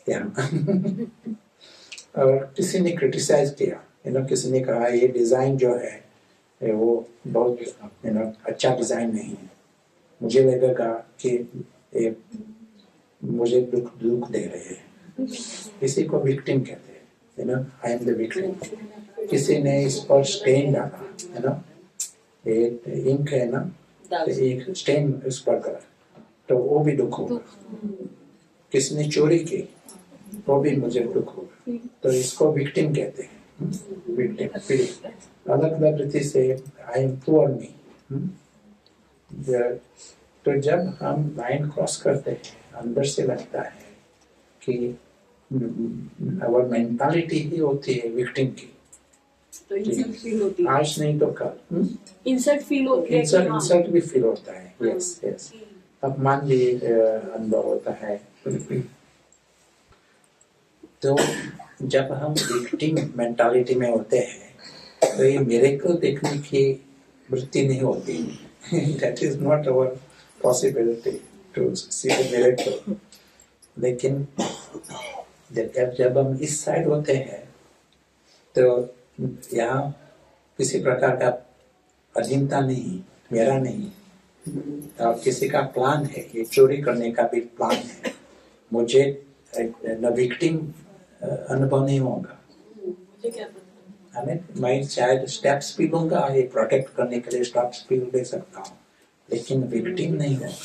यहाँ और किसी ने क्रिटिसाइज किया, किसी ने कहा ये डिजाइन जो है वो बहुत अच्छा डिजाइन नहीं है, मुझे लगेगा कि ये मुझे दुख दे रहे हैं। किसी को विक्टिम कहते हैं, आई एम द विक्टिम। किसी ने इस पर स्टेन डाला, इंक है ना, तो एक स्टेन उस पर करा, तो वो भी दुख होगा। किसी ने चोरी की, वो भी मुझे दुख होगा। तो इसको विक्टिम कहते हैं, विक्टिम, पीड़ित। अलग अलग रीति से आई एम पुअर मी। तो जब हम लाइन क्रॉस करते हैं, अंदर से लगता है कि अवर मेंटालिटी ही होती है विक्टिम की, तो इंसल्ट फील होती है, आज नहीं तो कल। इंसल्ट फील होती है, इंसल्ट भी फील होता है, यस यस, अपमान भी अनुभव होता है। तो जब हम विक्टिम मेंटालिटी में होते हैं, तो ये मिरेकल देखने की वृत्ति नहीं होती। That is not our possibility to see the miracle. लेकिन जब हम इस साइड होते हैं, तो यहाँ किसी प्रकार का अधीनता नहीं, मेरा नहीं, और किसी का प्लान है, ये चोरी करने का भी प्लान है। मुझे न विक्टिम अनुभव नहीं होगा, मैं शायद स्टेप्स भी लूंगा, ये प्रोटेक्ट करने के लिए स्टेप्स भी ले सकता हूँ, लेकिन विक्टिम नहीं होगा।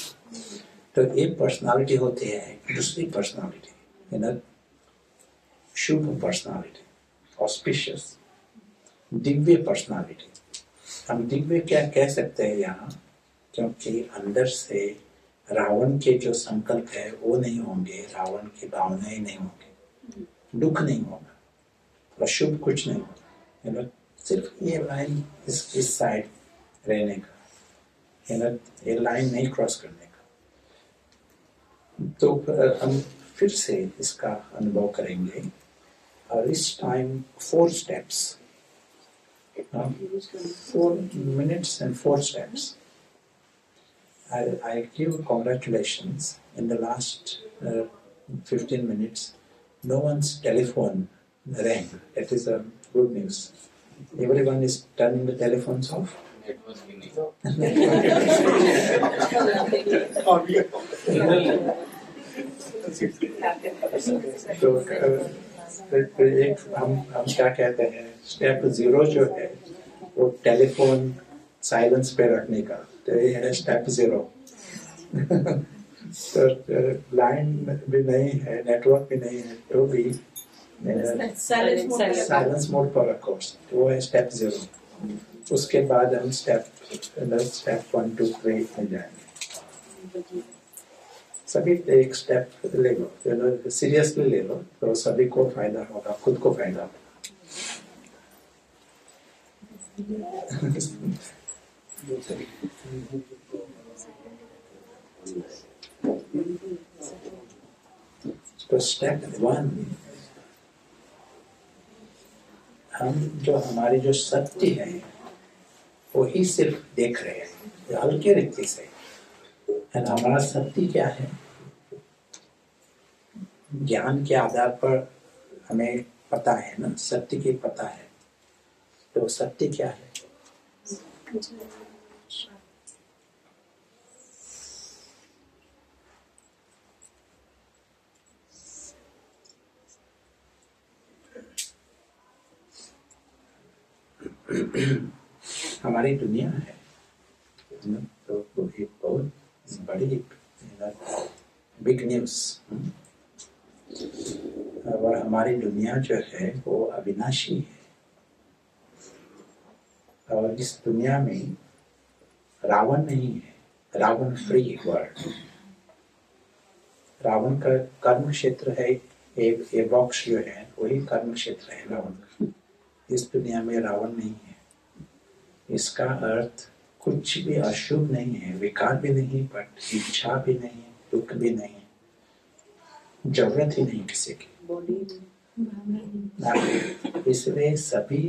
तो एक पर्सनालिटी होती है, दूसरी पर्सनालिटी, शुभ पर्सनालिटी, ऑस्पिशियस, दिव्य पर्सनालिटी। हम दिव्य क्या कह सकते हैं यहाँ, क्योंकि अंदर से रावण के जो संकल्प है वो नहीं होंगे, रावण की भावनाएं नहीं होंगे, दुख नहीं होगा, अशुभ कुछ नहीं होगा। सिर्फ ये लाइन इस साइड रहने का, ये लाइन नहीं क्रॉस करने का। तो हम फिर से इसका अनुभव करेंगे, और इस time 4 steps, 4 minutes and 4 steps. I give congratulations. In the last 15 minutes, no one's telephone rang. That is a good news. Everyone is turning the telephones off. तो एक हम क्या कहते हैं, स्टेप 0 जो है वो टेलीफोन साइलेंस पे रखने का, तो ये है स्टेप 0। तो लाइन भी नहीं है, नेटवर्क भी नहीं है, तो भी साइलेंस मोड पर रखो, तो वो है स्टेप 0। उसके बाद हम स्टेप 1, 2, 3 में जाएंगे। सभी एक स्टेप ले लो, सीरियसली ले लो, तो सभी को फायदा होगा, खुद को फायदा होगा। तो स्टेप 1, हम जो हमारी जो सत्य है वो ही सिर्फ देख रहे हैं, हल्के रीति से। है ना, हमारा सत्य क्या है? ज्ञान के आधार पर हमें पता है ना, सत्य की पता है। तो सत्य क्या है? हमारी दुनिया है ना, तो वो एक बहुत बड़ी बिग न्यूज। और हमारी दुनिया जो है वो अविनाशी है, और इस दुनिया में रावण नहीं है, रावण फ्री वर्ल्ड। रावण का कर्म क्षेत्र है, एक बॉक्स जो है वही कर्म क्षेत्र है रावण का। इस दुनिया में रावण नहीं है। इसका अर्थ कुछ भी अशुभ नहीं है, विकार भी नहीं, बट इच्छा भी नहीं, दुख भी नहीं, जरूरत ही नहीं किसी की। इसलिए सभी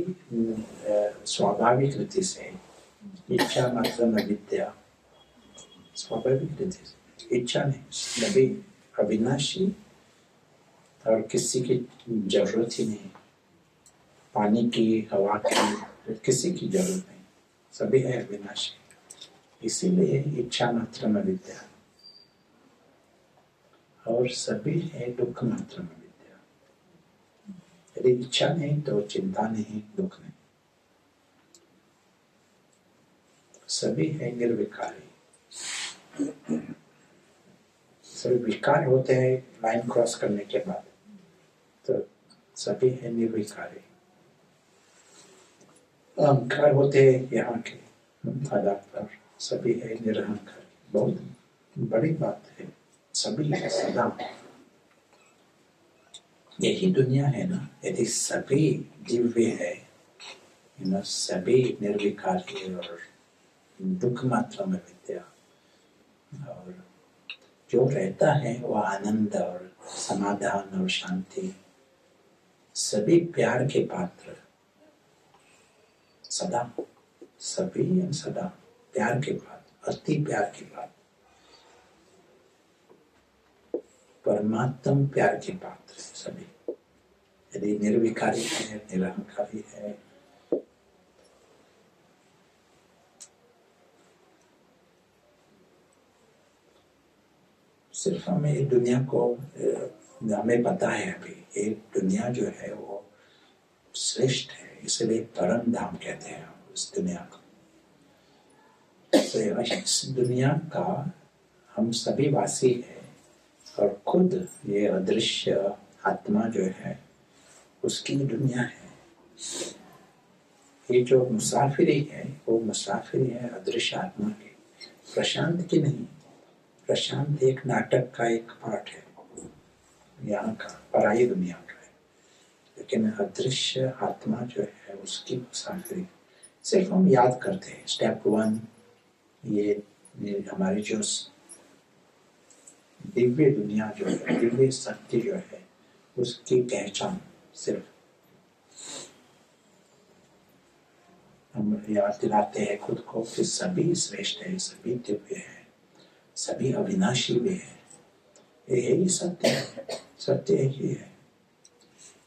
स्वाभाविक रीति से इच्छा मात्र अविद्या, स्वाभाविक रीति से इच्छा नहीं, सभी अविनाशी और किसी की जरूरत ही नहीं। पानी की, हवा की, किसी की जरूरत नहीं, सभी है अविनाशी। इसीलिए इच्छा मात्र अविद्या, और सभी है दुख मात्र अविद्या। यदि इच्छा नहीं तो चिंता नहीं, दुख नहीं, सभी है निर्विकारी। सभी विकार होते हैं लाइन क्रॉस करने के बाद, तो सभी है निर्विकारी। अहंकार होते हैं यहाँ के आधार पर, सभी है निरहंकारी। बहुत बड़ी बात है, सभी है सदा। यही दुनिया है ना। यदि सभी दिव्य है, सभी निर्विकारी और दुख मात्र में विद्या, और जो रहता है वह आनंद और समाधान और शांति, सभी प्यार के पात्र, सदा, सभी सदा प्यार के पात्र, अति प्यार के पात्र, परमात्म प्यार के पात्र सभी। यदि निर्विकारी है, निरहंकारी है, सिर्फ हमें इस दुनिया को, हमें पता है अभी ये दुनिया जो है वो श्रेष्ठ है, इसलिए परम धाम कहते हैं उस दुनिया को। तो इस दुनिया का हम सभी वासी है, और खुद ये अदृश्य आत्मा जो है उसकी दुनिया है। ये जो मुसाफिरी है वो मुसाफिरी है अदृश्य आत्मा की, प्रशांत की नहीं। प्रशांत एक नाटक का एक पार्ट है, यहाँ का पराई दुनिया का है, लेकिन अदृश्य आत्मा जो है उसकी मुसाफिरी सिर्फ हम याद करते हैं। स्टेप 1 ये हमारी जो दिव्य दुनिया जो है, दिव्य सत्य जो है, उसकी पहचान सिर्फ हम याद दिलाते हैं खुद को कि सभी श्रेष्ठ है, सभी दिव्य है, सभी अविनाशी भी है। यही सत्य है, सत्य ही है।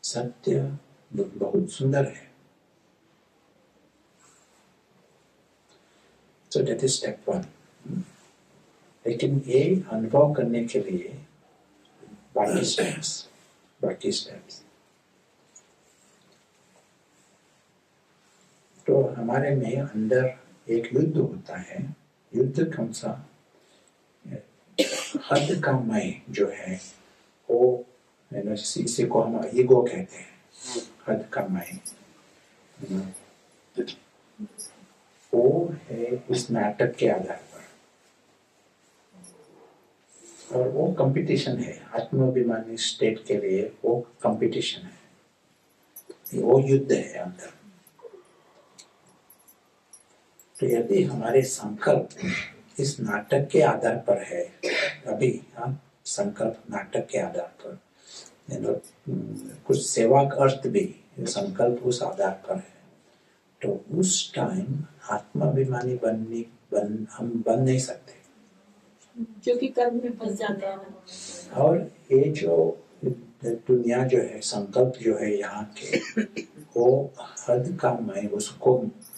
सत्य बहुत सुंदर है। So that is step 1. लेकिन ये अनुभव करने के लिए बाकी स्टेप्स तो हमारे में अंदर एक युद्ध होता है। युद्ध कौन सा? हद का मैं जो है वो, इसी को हम ईगो कहते हैं। हद का मैं वो है इस नाटक के आधार पर, और वो कंपटीशन है आत्माभिमानी स्टेट के लिए। वो कंपटीशन है, वो युद्ध है अंदर। तो यदि हमारे संकल्प इस नाटक के आधार पर है, अभी संकल्प नाटक के आधार पर, कुछ सेवा का अर्थ भी संकल्प उस आधार पर है, तो उस टाइम आत्माभिमानी हम बन नहीं सकते। क्योंकि कर्म में फंस जाते हैं ना। और ये जो दुनिया जो है, संकल्प जो है यहाँ के, वो हद का मैं उसको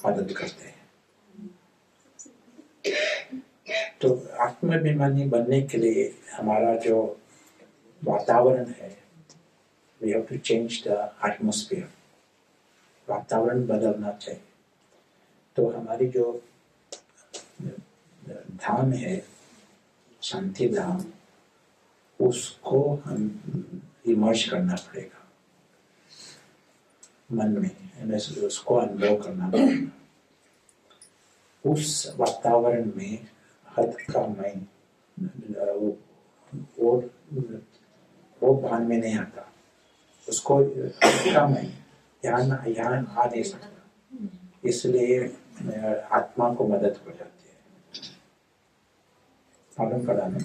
मदद करते हैं। तो आत्माभिमानी बनने के लिए हमारा जो वातावरण है, we have to change the atmosphere, वातावरण बदलना चाहिए। तो हमारी जो धाम है, शांति धाम, उसको हम इमर्ज करना पड़ेगा मन में, उसको अनुभव करना पड़ेगा। उस वातावरण में हद का मैं वो भान में नहीं आता, उसको हद का मैं यहाँ आ नहीं सकता, इसलिए आत्मा को मदद हो जाती है। मालूम पड़ा ना?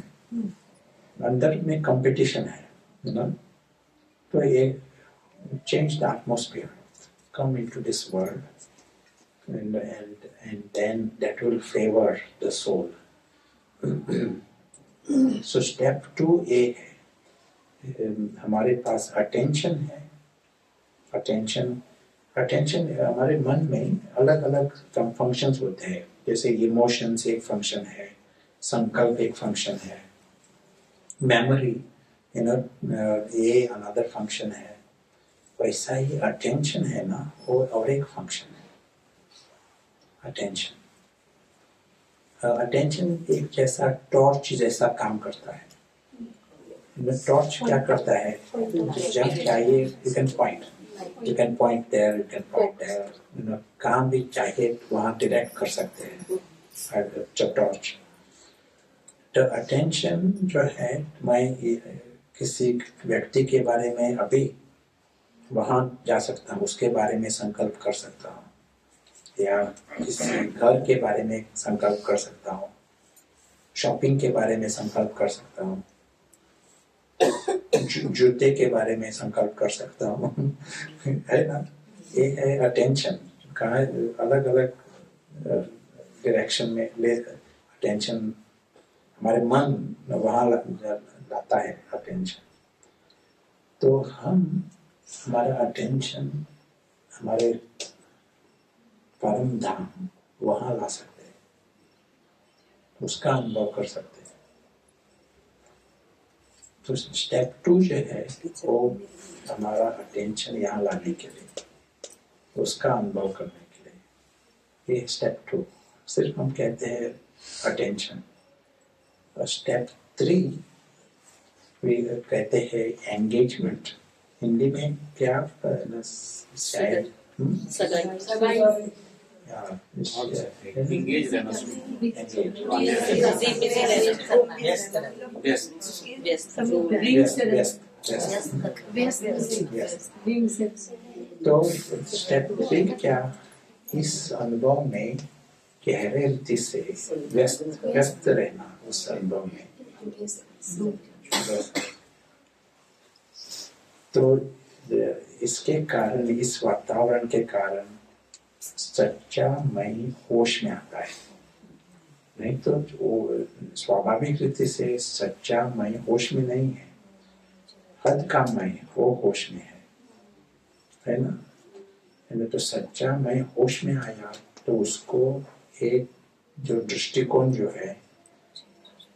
अंदर में कंपटीशन है ना, तो ये change the atmosphere, come into this world, and then that will favor the soul. So step 2A है, हमारे पास attention है। attention हमारे मन में अलग अलग फंक्शंस होते हैं, जैसे इमोशंस एक फंक्शन है, संकल्प एक फंक्शन है, मेमोरी ये अनदर फंक्शन है। वैसा ही अटेंशन है ना, वो और एक फंक्शन है। अटेंशन एक जैसा टॉर्च जैसा काम करता है। टॉर्च क्या करता है, जब चाहिए you can point there, you can point there, काम भी चाहिए वहाँ डायरेक्ट कर सकते हैं जब टॉर्च। तो अटेंशन जो है, मैं किसी व्यक्ति के बारे में अभी वहाँ जा सकता हूँ, उसके बारे में संकल्प कर सकता हूँ, या किसी घर के बारे में संकल्प कर सकता हूँ, शॉपिंग के बारे में संकल्प कर सकता हूँ, जूते के बारे में संकल्प कर सकता हूँ है ना? ये है अटेंशन। कहाँ अलग अलग डायरेक्शन में ले अटेंशन, हमारे मन वहाँ लाता है अटेंशन। तो हमारा अटेंशन हमारे परम धाम वहाँ ला सकते हैं, उसका अनुभव कर सकते हैं। तो स्टेप 2 जो है, वो हमारा अटेंशन यहाँ लाने के लिए, उसका अनुभव करने के लिए, ये स्टेप 2। सिर्फ हम कहते हैं अटेंशन। और स्टेप 3 वे कहते हैं एंगेजमेंट। हिंदी में क्या शायद Engage रहना तो स्टेप 3 क्या, इस अनुभव में गहरे रीति से व्यस्त रहना, उस अनुभव में। तो इसके कारण, इस वातावरण के कारण सच्चा मैं होश में आता है। नहीं तो स्वाभाविक रीति से सच्चा मैं होश में नहीं है, हद का मैं वो होश में है ना? तो सच्चा मैं होश में आया, तो उसको एक जो दृष्टिकोण जो है,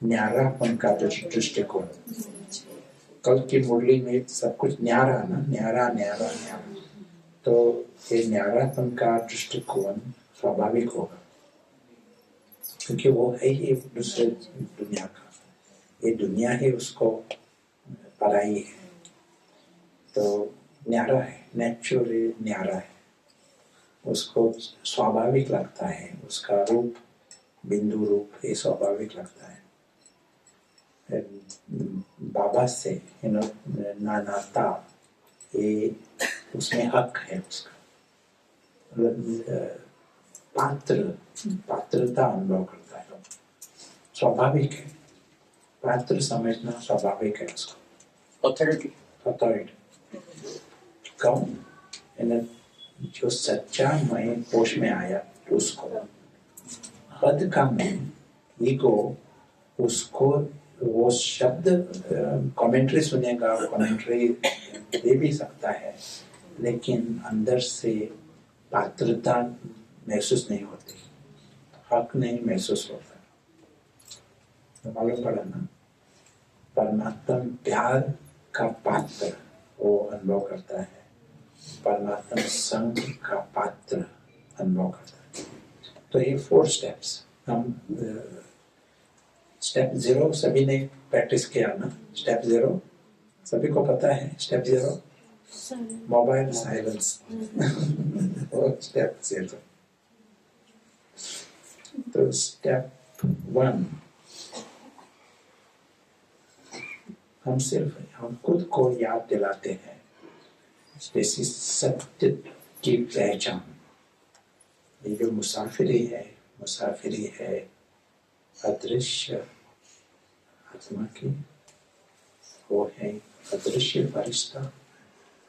न्यारापन का दृष्टिकोण। कल की मुरली में सब कुछ न्यारा ना, न्यारा न्यारा न्यारा, तो ये न्यारापन का दृष्टिकोण स्वाभाविक होगा, क्योंकि वो है ही दूसरे दुनिया का, ये दुनिया ही उसको पराई है। तो न्यारा है, नेचुरली न्यारा है, उसको स्वाभाविक लगता है, उसका रूप, बिंदु रूप, ये स्वाभाविक लगता है। बाबा से नाता, ये उसमें हक है उसका, पात्रता अनुभव करता है, स्वाभाविक है, पात्र समझना स्वाभाविक है उसको। ऑथोरिटी कौन जो सच्चा मैं होश में आया, तो उसको पद का मन ईगो उसको वो शब्द कमेंट्री सुनेगा, कमेंट्री दे भी सकता है, लेकिन अंदर से पात्रता महसूस नहीं होती, हक नहीं महसूस होता। तो मालूम पड़ा ना, परमात्मा प्यार का पात्र वो अनुभव करता है, परमात्मा संग का पात्र अनुभव करता है। तो ये 4 स्टेप्स हम स्टेप 0 सभी ने प्रैक्टिस किया ना। स्टेप 0 सभी को पता है। Step 0 mobile silence. स्टेप 0। तो स्टेप 1 हम खुद को याद दिलाते हैं जैसे सत्य की पहचान। ये जो मुसाफिरी है अदृश्य आत्मा की, वो है अदृश्य फरिश्ता,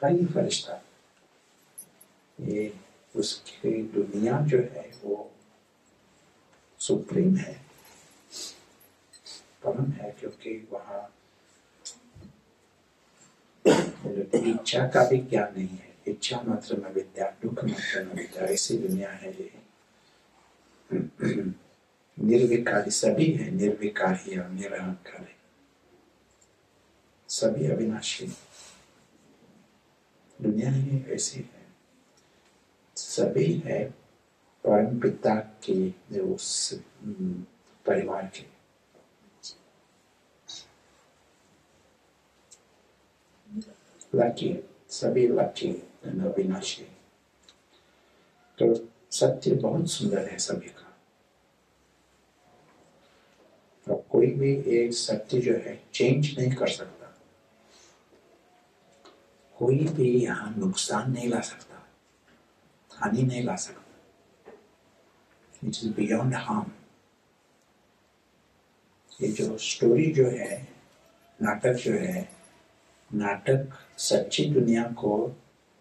कई फरिश्ता। ये उसकी दुनिया जो है वो सुप्रीम है, परम है, क्योंकि वहाँ इच्छा का भी ज्ञान नहीं है। इच्छा मात्र में विद्या, दुख मात्र में विद्या, ऐसी दुनिया है ये। निर्विकारी सभी है, निर्विकारी और निरहंकारी, सभी अविनाशी। दुनिया ही ऐसी है, सभी है परम पिता के उस परिवार के। लकी, सभी लकी अविनाशी। तो सत्य बहुत सुंदर है सभी का। तो कोई भी एक सत्य जो है चेंज नहीं कर सकता, कोई भी यहाँ नुकसान नहीं ला सकता, हानि नहीं ला सकता। It is beyond harm. ये जो स्टोरी जो है, नाटक जो है, नाटक सच्ची दुनिया को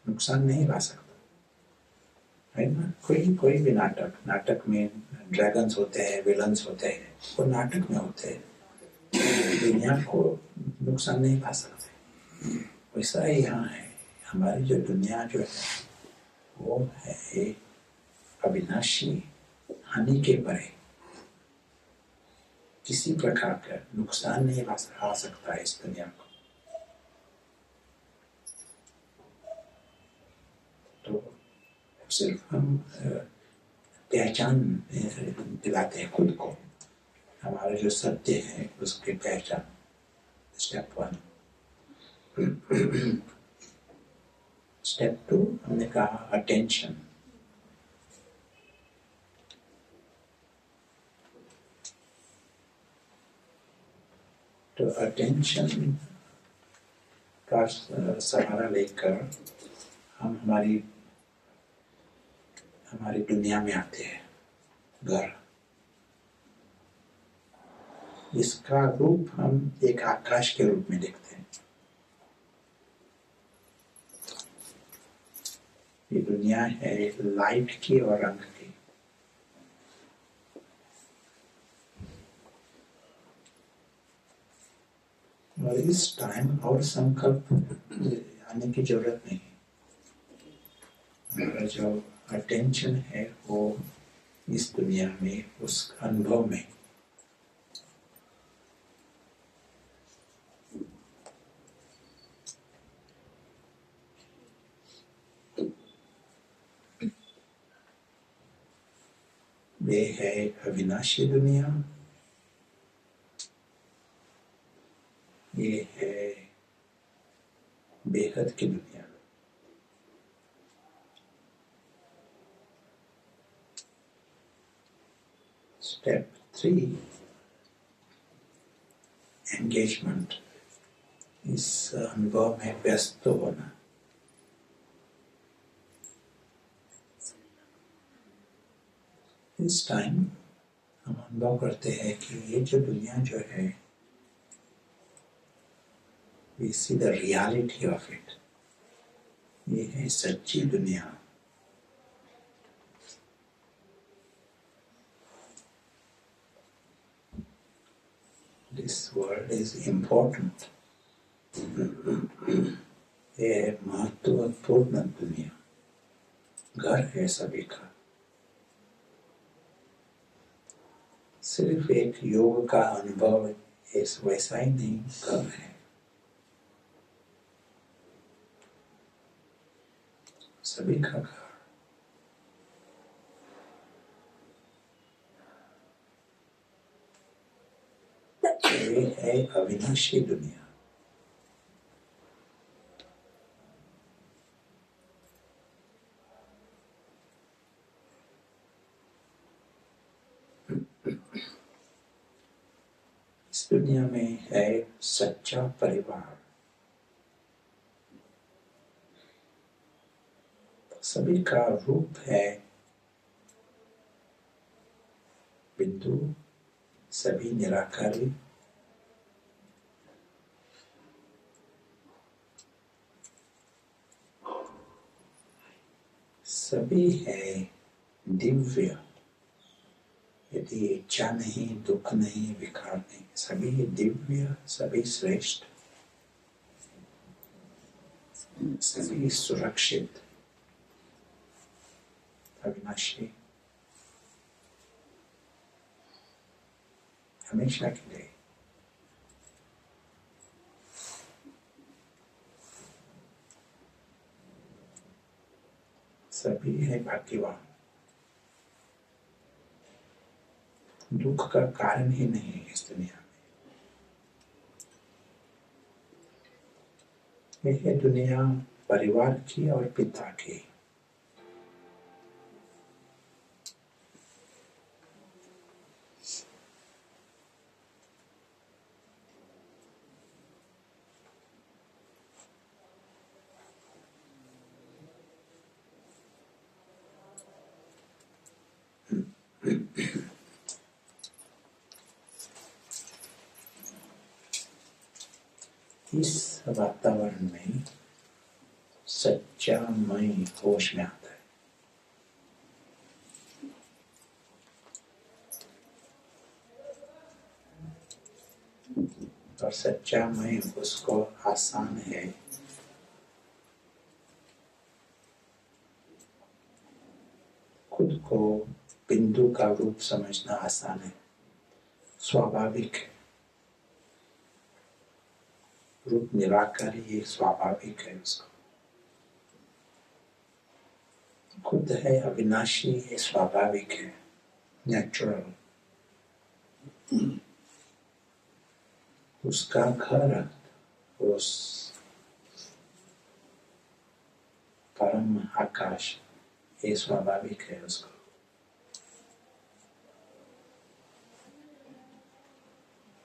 नुकसान नहीं ला सकता, है ना। कोई भी नाटक में ड्रैगन्स होते हैं, विलन्स होते हैं, वो नाटक में होते हैं, दुनिया को नुकसान नहीं ला सकते। वैसा ही यहाँ है, हमारी जो दुनिया जो है वो है अविनाशी, हानि के परे, किसी प्रकार का नुकसान नहीं ला सकता है इस दुनिया को। तो सिर्फ हम पहचान दिलाते हैं खुद को, हमारा जो सत्य है उसकी पहचान। स्टेप 1। स्टेप 2 हमने कहा अटेंशन। तो अटेंशन का सहारा लेकर हम हमारी दुनिया में आते हैं, घर। इसका रूप हम एक आकाश के रूप में देखते हैं। ये दुनिया है लाइट की और रंग की। और इस टाइम और संकल्प आने की जरूरत नहीं। हमारा जो अटेंशन है वो इस दुनिया में, उस अनुभव में। ये है अविनाशी दुनिया, ये है बेहद की दुनिया। स्टेप 3 एंगेजमेंट, इस अनुभव में व्यस्त होना। इस टाइम हम अनुभव करते हैं कि ये जो दुनिया जो है, we see the reality of it। ये है सच्ची दुनिया। This world is important. ये महत्वपूर्ण दुनिया, घर है सभी का। सिर्फ एक योग का अनुभव इस वैसा ही नहीं, घर है। सभी का घर। ये है अविनाशी दुनिया। इस दुनिया में है सच्चा परिवार। सभी का रूप है बिंदु, सभी निराकारी। सभी है दिव्य। यदि इच्छा नहीं, दुख नहीं, विकार नहीं, सभी दिव्य, सभी श्रेष्ठ, सभी सुरक्षित, अविनाशी, हमेशा के लिए। सभी है भाग्यवान। दुख का कारण ही नहीं है इस दुनिया में। यह दुनिया परिवार की और पिता की। इस वातावरण में सच्चा मैं होश में आता है। और सच्चा मैं उसको आसान है खुद को बिंदु का रूप समझना आसान है, स्वाभाविक है। रूप निराकारी ये स्वाभाविक है उसको। खुद है अविनाशी, ये स्वाभाविक है, नेचुरल। उसका घर उस परम आकाश, ये स्वाभाविक है उसको।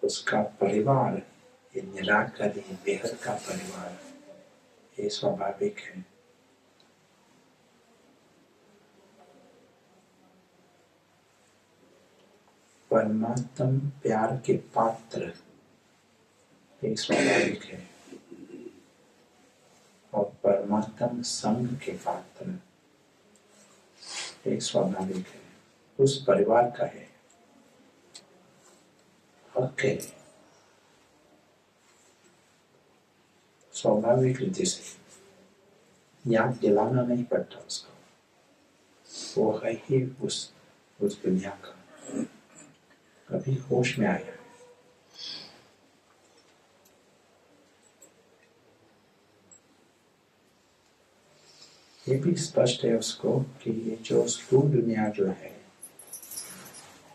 उसका परिवार ये निराकारी बेहद का परिवार, ये स्वाभाविक है। परमात्म प्यार के पात्र एक स्वाभाविक है। और परमात्म संग के पात्र एक स्वाभाविक है। उस परिवार का है, हक है, स्वाभाविक रीति से याद दिलाना नहीं पड़ता उसको। वो है ही उस दुनिया का। कभी होश में आया। ये भी स्पष्ट है उसको कि ये जो स्थूल दुनिया जो है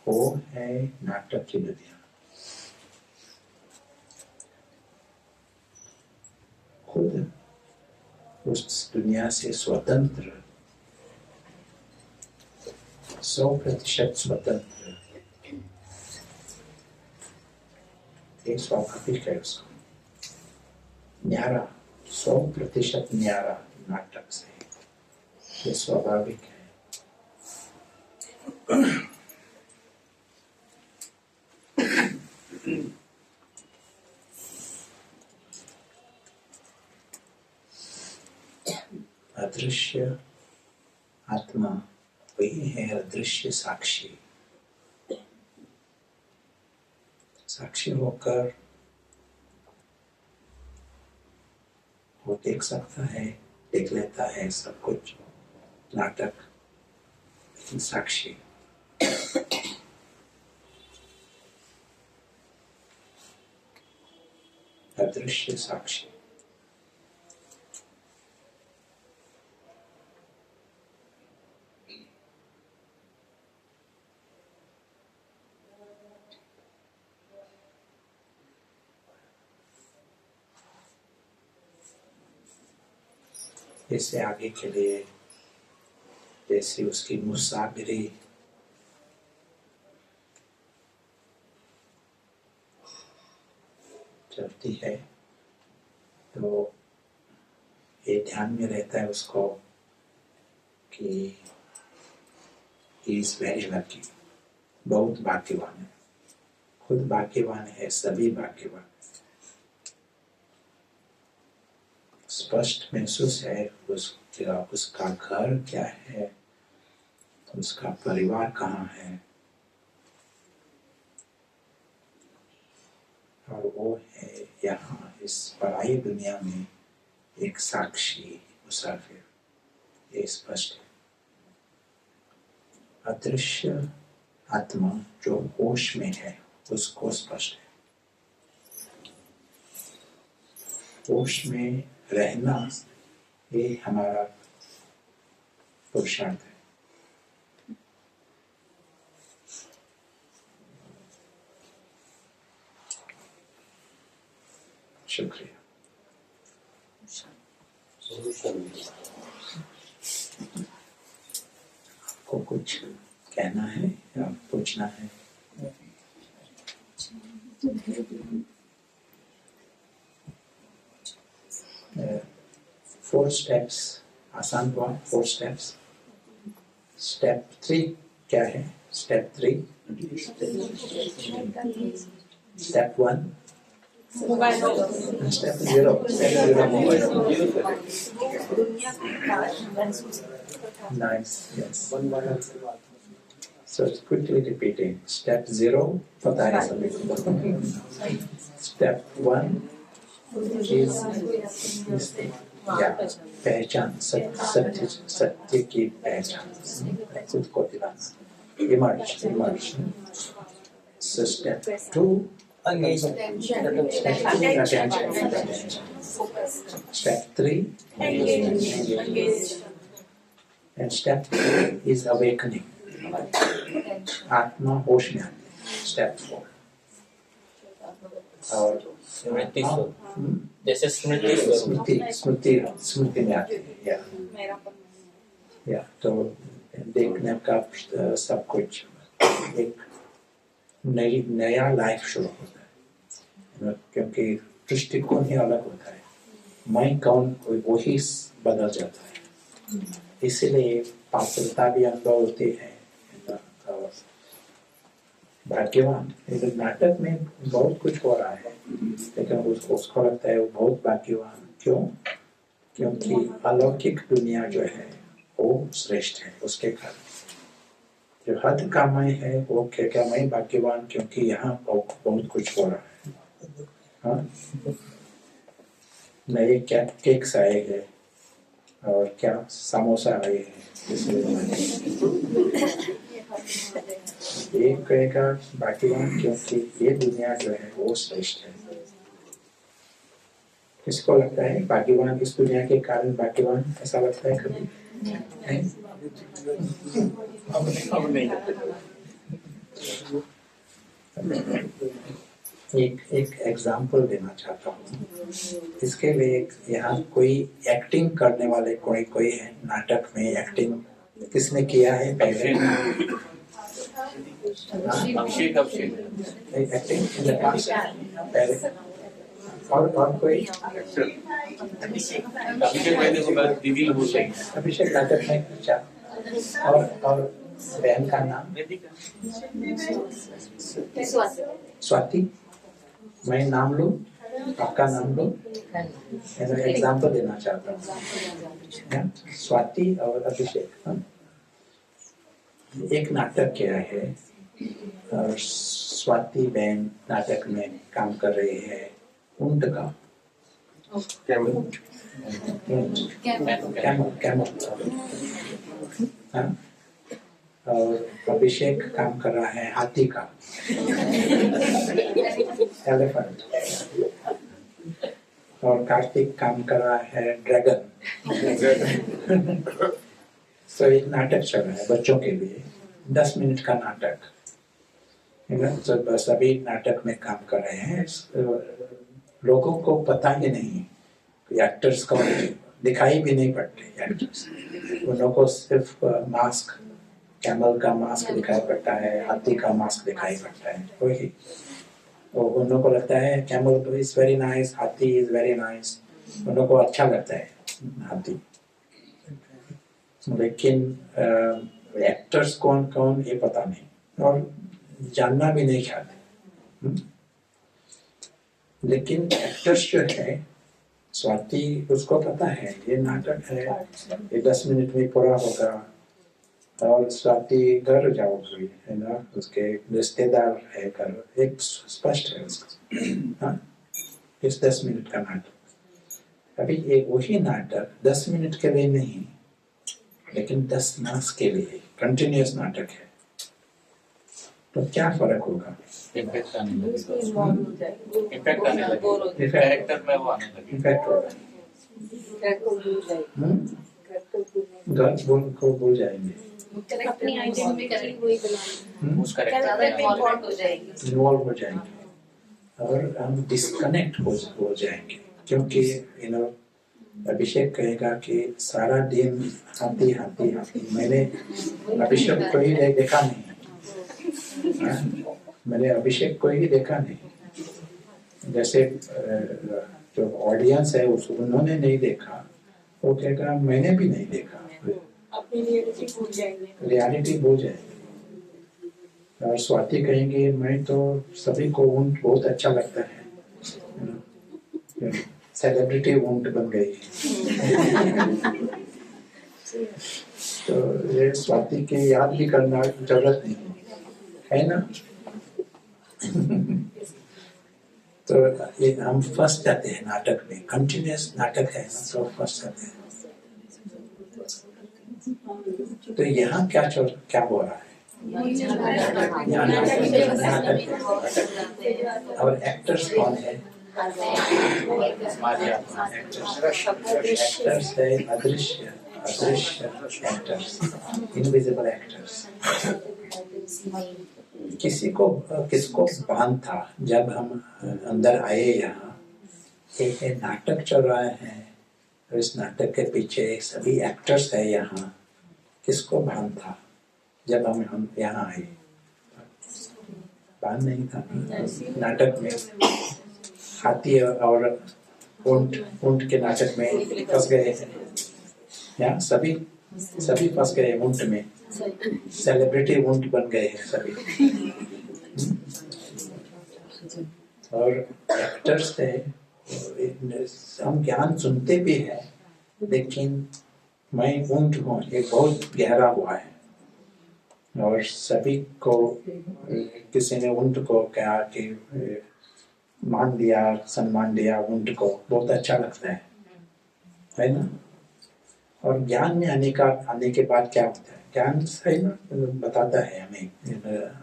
वो है नाटक की दुनिया। खुद उस दुनिया से स्वतंत्र, 100% स्वतंत्र, ये स्वाभाविक है उसको। न्यारा, 100% न्यारा नाटक से, ये स्वाभाविक है। अदृश्य आत्मा वही है अदृश्य साक्षी। साक्षी होकर वो देख सकता है, देख लेता है सब कुछ नाटक, लेकिन साक्षी अदृश्य साक्षी इससे आगे के लिए जैसे उसकी मुसाफिरी चलती है तो ये ध्यान में रहता है उसको कि ही इज वेरी लकी, बहुत भाग्यवान है, खुद भाग्यवान है, सभी भाग्यवान है। स्पष्ट महसूस है उसका घर क्या है, उसका परिवार कहाँ है, और वो है यहाँ इस पराई दुनिया में एक साक्षी मुसाफिर। ये स्पष्ट है। अदृश्य आत्मा जो होश में है उसको स्पष्ट है। होश में रहना ये हमारा पुरुषार्थ है। शुक्रिया। आपको कुछ कहना है या पूछना है? Four steps आसान हुआ। 4 steps। Step 3 क्या है? Step 3 Step 1 Step 0 Nice, yes. So quickly repeating. Step 0 पता है सभी। Step 1 is पहचान, सत्य की पहचान, खुद को दिलाना, emerge. So step 2 Step 3 and step 4 is awakening. आत्मा होश में आती है। Step 4 और स्मृति जैसे स्मृति में आती है। या तो देखने का सब कुछ एक नया लाइफ शुरू होता है, क्योंकि दृष्टिकोण ही अलग होता है। मैं कौन वही बदल जाता है, इसीलिए पात्रता भी अनुभव होती है। भाग्यवान नाटक में बहुत कुछ हो रहा है, लेकिन उसको लगता है वो बहुत भाग्यवान। क्यों? क्योंकि अलौकिक दुनिया जो है वो श्रेष्ठ है। उसके कारण जो हद का मैं है वो क्या मैं भाग्यवान, क्योंकि यहाँ बहुत कुछ हो रहा है। हाँ, नए क्या केक्स आए हैं और क्या समोसा आए हैं, ये कहेगा भाग्यवान क्योंकि ये दुनिया जो है वो श्रेष्ठ है। किसको लगता है भाग्यवान इस दुनिया के कारण भाग्यवान? ऐसा लगता है कभी? एक एग्जाम्पल देना चाहता हूँ इसके लिए। यहाँ कोई एक्टिंग करने वाले कोई है नाटक में? एक्टिंग किसने किया है पहले? अभिषेक एक्टिंग पहले और कोई? अभिषेक नाटक में अच्छा। और बहन का नाम? स्वाति। मैं नाम लूं, आपका नाम लूं? एग्जाम्पल देना चाहता हूँ। स्वाति और अभिषेक। एक नाटक क्या है और स्वाति बहन नाटक में काम कर रही है ऊंट का कैमल। हाँ? और अभिषेक काम कर रहा है हाथी का एलिफेंट। और कार्तिक काम कर रहा है ड्रैगन। तो एक नाटक चल रहा है बच्चों के लिए, 10 मिनट का नाटक। तो सभी नाटक में काम कर रहे हैं। लोगों को पता ही नहीं, एक्टर्स को दिखाई भी नहीं पड़ते एक्टर्स। उन लोगों को सिर्फ मास्क, कैमल का मास्क दिखाई पड़ता है, हाथी का मास्क दिखाई पड़ता है, वही। और उन लोगों को लगता है कैमल इज वेरी नाइस, हाथी इज वेरी नाइस। उन लोगों को अच्छा लगता है हाथी। लेकिन एक्टर्स कौन कौन ये पता नहीं और जानना भी नहीं चाहते। लेकिन एक्टर्स जो है, स्वाति उसको पता है ये नाटक है, ये 10 मिनट में पूरा होगा। और स्वाति घर जाओगी, है ना, उसके रिश्तेदार है घर, एक स्पष्ट है उसका। हाँ, इस 10 मिनट का नाटक। अभी ये वही नाटक 10 मिनट के लिए नहीं, लेकिन 10 मास के लिए कंटिन्यूअस नाटक है। तो क्या फर्क होगा? इम्पैक्ट आने लगेगा, कैरेक्टर में वो आने लगेगा, इम्पैक्ट होगा। घर को भूल जाएंगे, अपनी आइडेंटिटी वही बनानी, उस कैरेक्टर में इन्वॉल्व हो जाएगी, इन्वॉल्व हो जाएंगे और हम डिस्कनेक्ट हो जाएंगे। क्योंकि अभिषेक कहेगा कि सारा दिन हाथी हाथी हाथी। मैंने अभिषेक को ही देखा नहीं, मैंने अभिषेक को ही देखा नहीं। जैसे जो ऑडियंस है उन्होंने नहीं देखा, वो कहेगा मैंने भी नहीं देखा, अपनी रियलिटी भूल जाएंगे, रियलिटी भूल जाएगी। और स्वाति कहेंगे मैं तो सभी को ऊंट बहुत अच्छा लगता है, सेलिब्रिटी ऊंट बन गई। तो ये स्वाति की याद भी करना जरूरत नहीं है ना। तो ये हम फंस जाते हैं नाटक में, कंटिन्यूअस नाटक है ना, तो फंस जाते हैं। तो यहाँ क्या हो रहा है? यहाँ नाटक। और एक्टर्स कौन है? एक्टर्स है अदृश्य एक्टर्स, इनविजिबल एक्टर्स। किसको भान था जब हम अंदर आए यहाँ, एक नाटक चल रहा है और इस नाटक के पीछे सभी एक्टर्स है यहाँ। किसको भान था जब हम यहाँ आए? भान नहीं था। नाटक में हाथी और ऊंट के नाटक में फंस गए हैं, यहाँ सभी फंस गए ऊंट में, सेलिब्रिटी ऊंट बन गए हैं सभी। और एक्टर्स है, हम ज्ञान सुनते भी हैं, लेकिन मैं ऊंट हूँ ये बहुत गहरा हुआ है। और सभी को किसी ने ऊंट को कहा कि मान दिया, सम्मान दिया ऊंट को, बहुत अच्छा लगता है ना। और ज्ञान में आने के बाद क्या होता है? ज्ञान सही ना बताता है हमें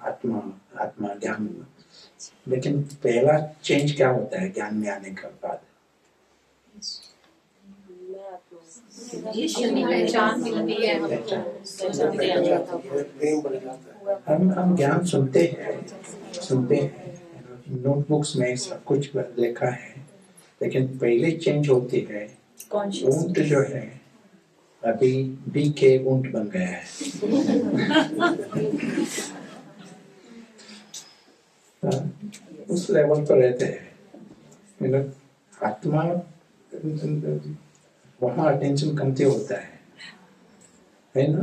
आत्मा ज्ञान। लेकिन पहला चेंज क्या होता है ज्ञान में आने के बाद? हम ज्ञान सुनते हैं, नोटबुक्स में सब कुछ लिखा है, लेकिन पहले चेंज होती है। ऊंट जो है अभी बी के ऊंट बन गया है। उस लेवल पर रहते हैं। आत्मा वहाँ अटेंशन कमती होता है ना।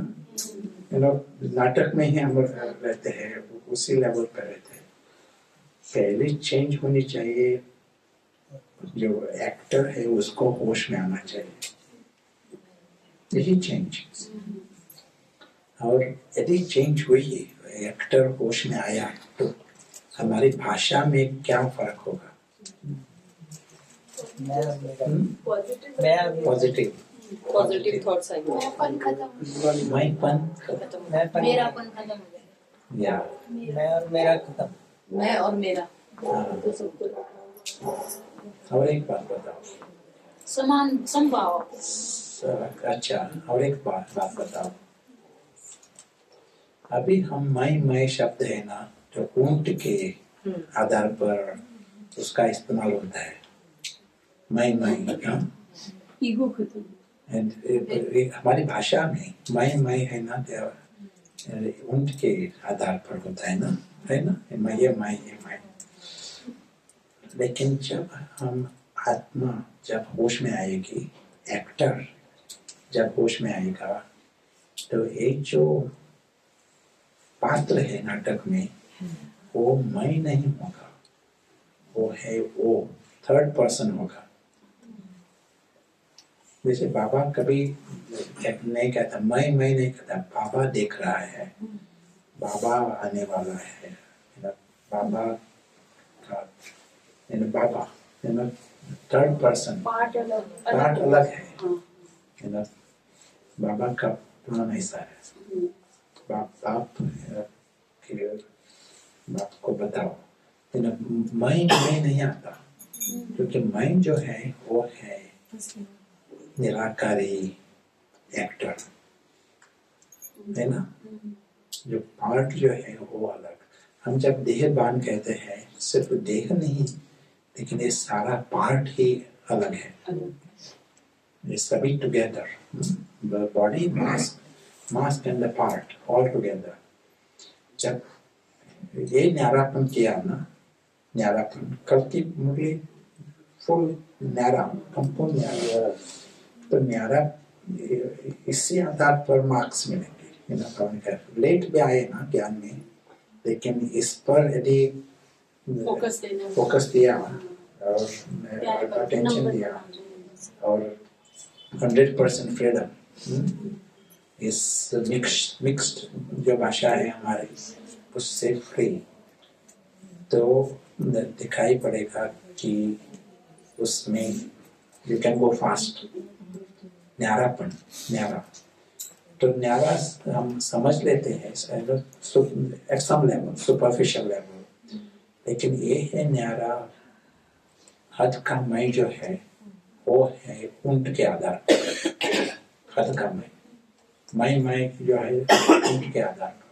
नाटक में ही हम रहते हैं, उसी लेवल पर रहते हैं। पहले चेंज होनी चाहिए, जो एक्टर है उसको होश में आना चाहिए, यही चेंज। और यदि चेंज हुई, एक्टर होश में आया, तो हमारी भाषा में क्या फर्क होगा? पॉजिटिव पॉजिटिव थॉट्स आएंगे। मैंपन खत्म, मैंपन मेरापन खत्म हो जाएगा। या मैं और मेरा खत्म। मैं और मेरा हाँ। तो सबको और एक बात बताओ। समान समभाव। अच्छा, और एक बात बताओ। अभी हम मैं शब्द है ना, जो ऊंट के आधार पर उसका इस्तेमाल होता है। मैं हाँ? ईगो खत्म। हमारी भाषा में मैं है ना, ऊंट के आधार पर होता है ना, मैं ये मैं। लेकिन जब हम आत्मा जब होश में आएगी, एक्टर जब होश में आएगा, तो एक जो पात्र है नाटक में, वो मैं नहीं होगा, वो है वो थर्ड पर्सन होगा। जैसे बाबा कभी नहीं कहता, मैं नहीं कहता, बाबा देख रहा है, बाबा आने वाला है, बाबा का बाबा थर्ड पर्सन, पार्ट अलग है। बाबा का प्लान ऐसा है, बाप को बताओ, मैं नहीं आता, क्योंकि मैं जो है वो है निराकारी एक्टर, है ना। जो पार्ट जो है वो अलग। हम जब देहबान कहते हैं, सिर्फ देह नहीं, लेकिन ये सारा पार्ट ही अलग है, ये सभी together, body mask and the part all together. जब ये न्यारापन किया ना, न्यारापन कल की मुरली फुल न्यारा, संपूर्ण न्यारा, तो न्यारा इसी आधार पर मार्क्स मिलेंगे। लेट भी आए ना ज्ञान में, लेकिन इस पर यदि फोकस दिया और अटेंशन दिया और 100% फ्रीडम, इस मिक्स्ड जो भाषा है हमारी, उससे फ्री, तो दिखाई पड़ेगा कि उसमें यू कैन गो फास्ट। न्यारा तो न्यारा हम समझ लेते हैं at some level, superficial level, लेकिन ये है न्यारा हद का मैं जो है, वो है ऊंट के आधार पर। हद का मैं जो है ऊंट के आधार पर।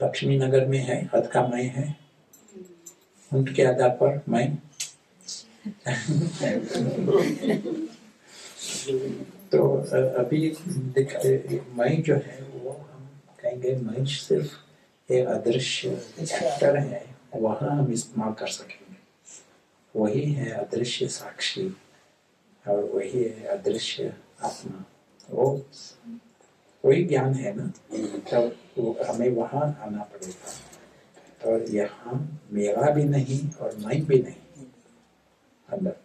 लक्ष्मी नगर में है, हद का मैं है, ऊंट के आधार पर मैं। तो अभी मैं जो है वो हम कहेंगे, मैं सिर्फ एक अदृश्य एक्टर है, वहाँ हम इस्तेमाल कर सकेंगे। वही है अदृश्य साक्षी और वही है अदृश्य आत्मा, वो वही ज्ञान है ना। तब हमें वहाँ आना पड़ेगा, और यहाँ मेरा भी नहीं और मैं भी नहीं अंदर,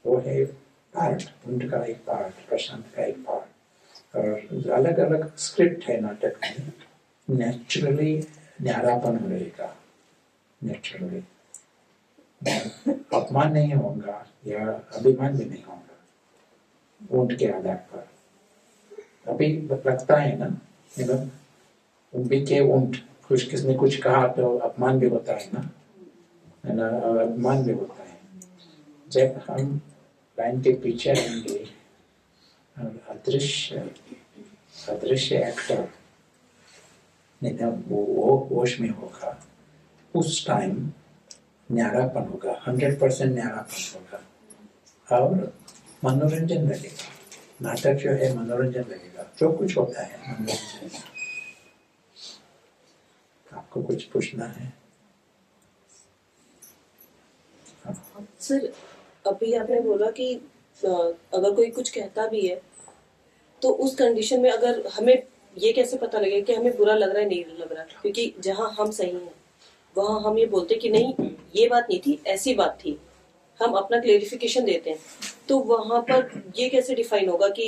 वो है पार्ट, उनका एक पार्ट, प्रशांत का एक पार्ट, और अलग अलग स्क्रिप्ट है नाटक में। नेचुरली न्यारापन रहेगा, नेचुरली अपमान नहीं होगा या अभिमान भी नहीं होगा ऊंट के आधार पर। अभी लगता है ना, उम्बी के ऊंट, कुछ किसने कुछ कहा तो अपमान भी होता है ना, अपमान भी होता है। जब हम लाइन के पीछे रहेंगे, अदृश्य एक्टर वो होश में होगा, उस टाइम न्यारापन होगा, 100% न्यारापन होगा, और मनोरंजन लगेगा। नाटक जो है मनोरंजन लगेगा, जो कुछ होता है मनोरंजन। आपको कुछ पूछना है? सर, अभी आपने बोला कि अगर कोई कुछ कहता भी है, तो उस कंडीशन में अगर हमें ये कैसे पता लगेगा कि हमें बुरा लग रहा है, नहीं लग रहा, क्योंकि जहाँ हम सही हैं वहाँ हम ये बोलते कि नहीं, ये बात नहीं थी, ऐसी बात थी, हम अपना क्लेरिफिकेशन देते हैं, तो वहां पर ये कैसे डिफाइन होगा कि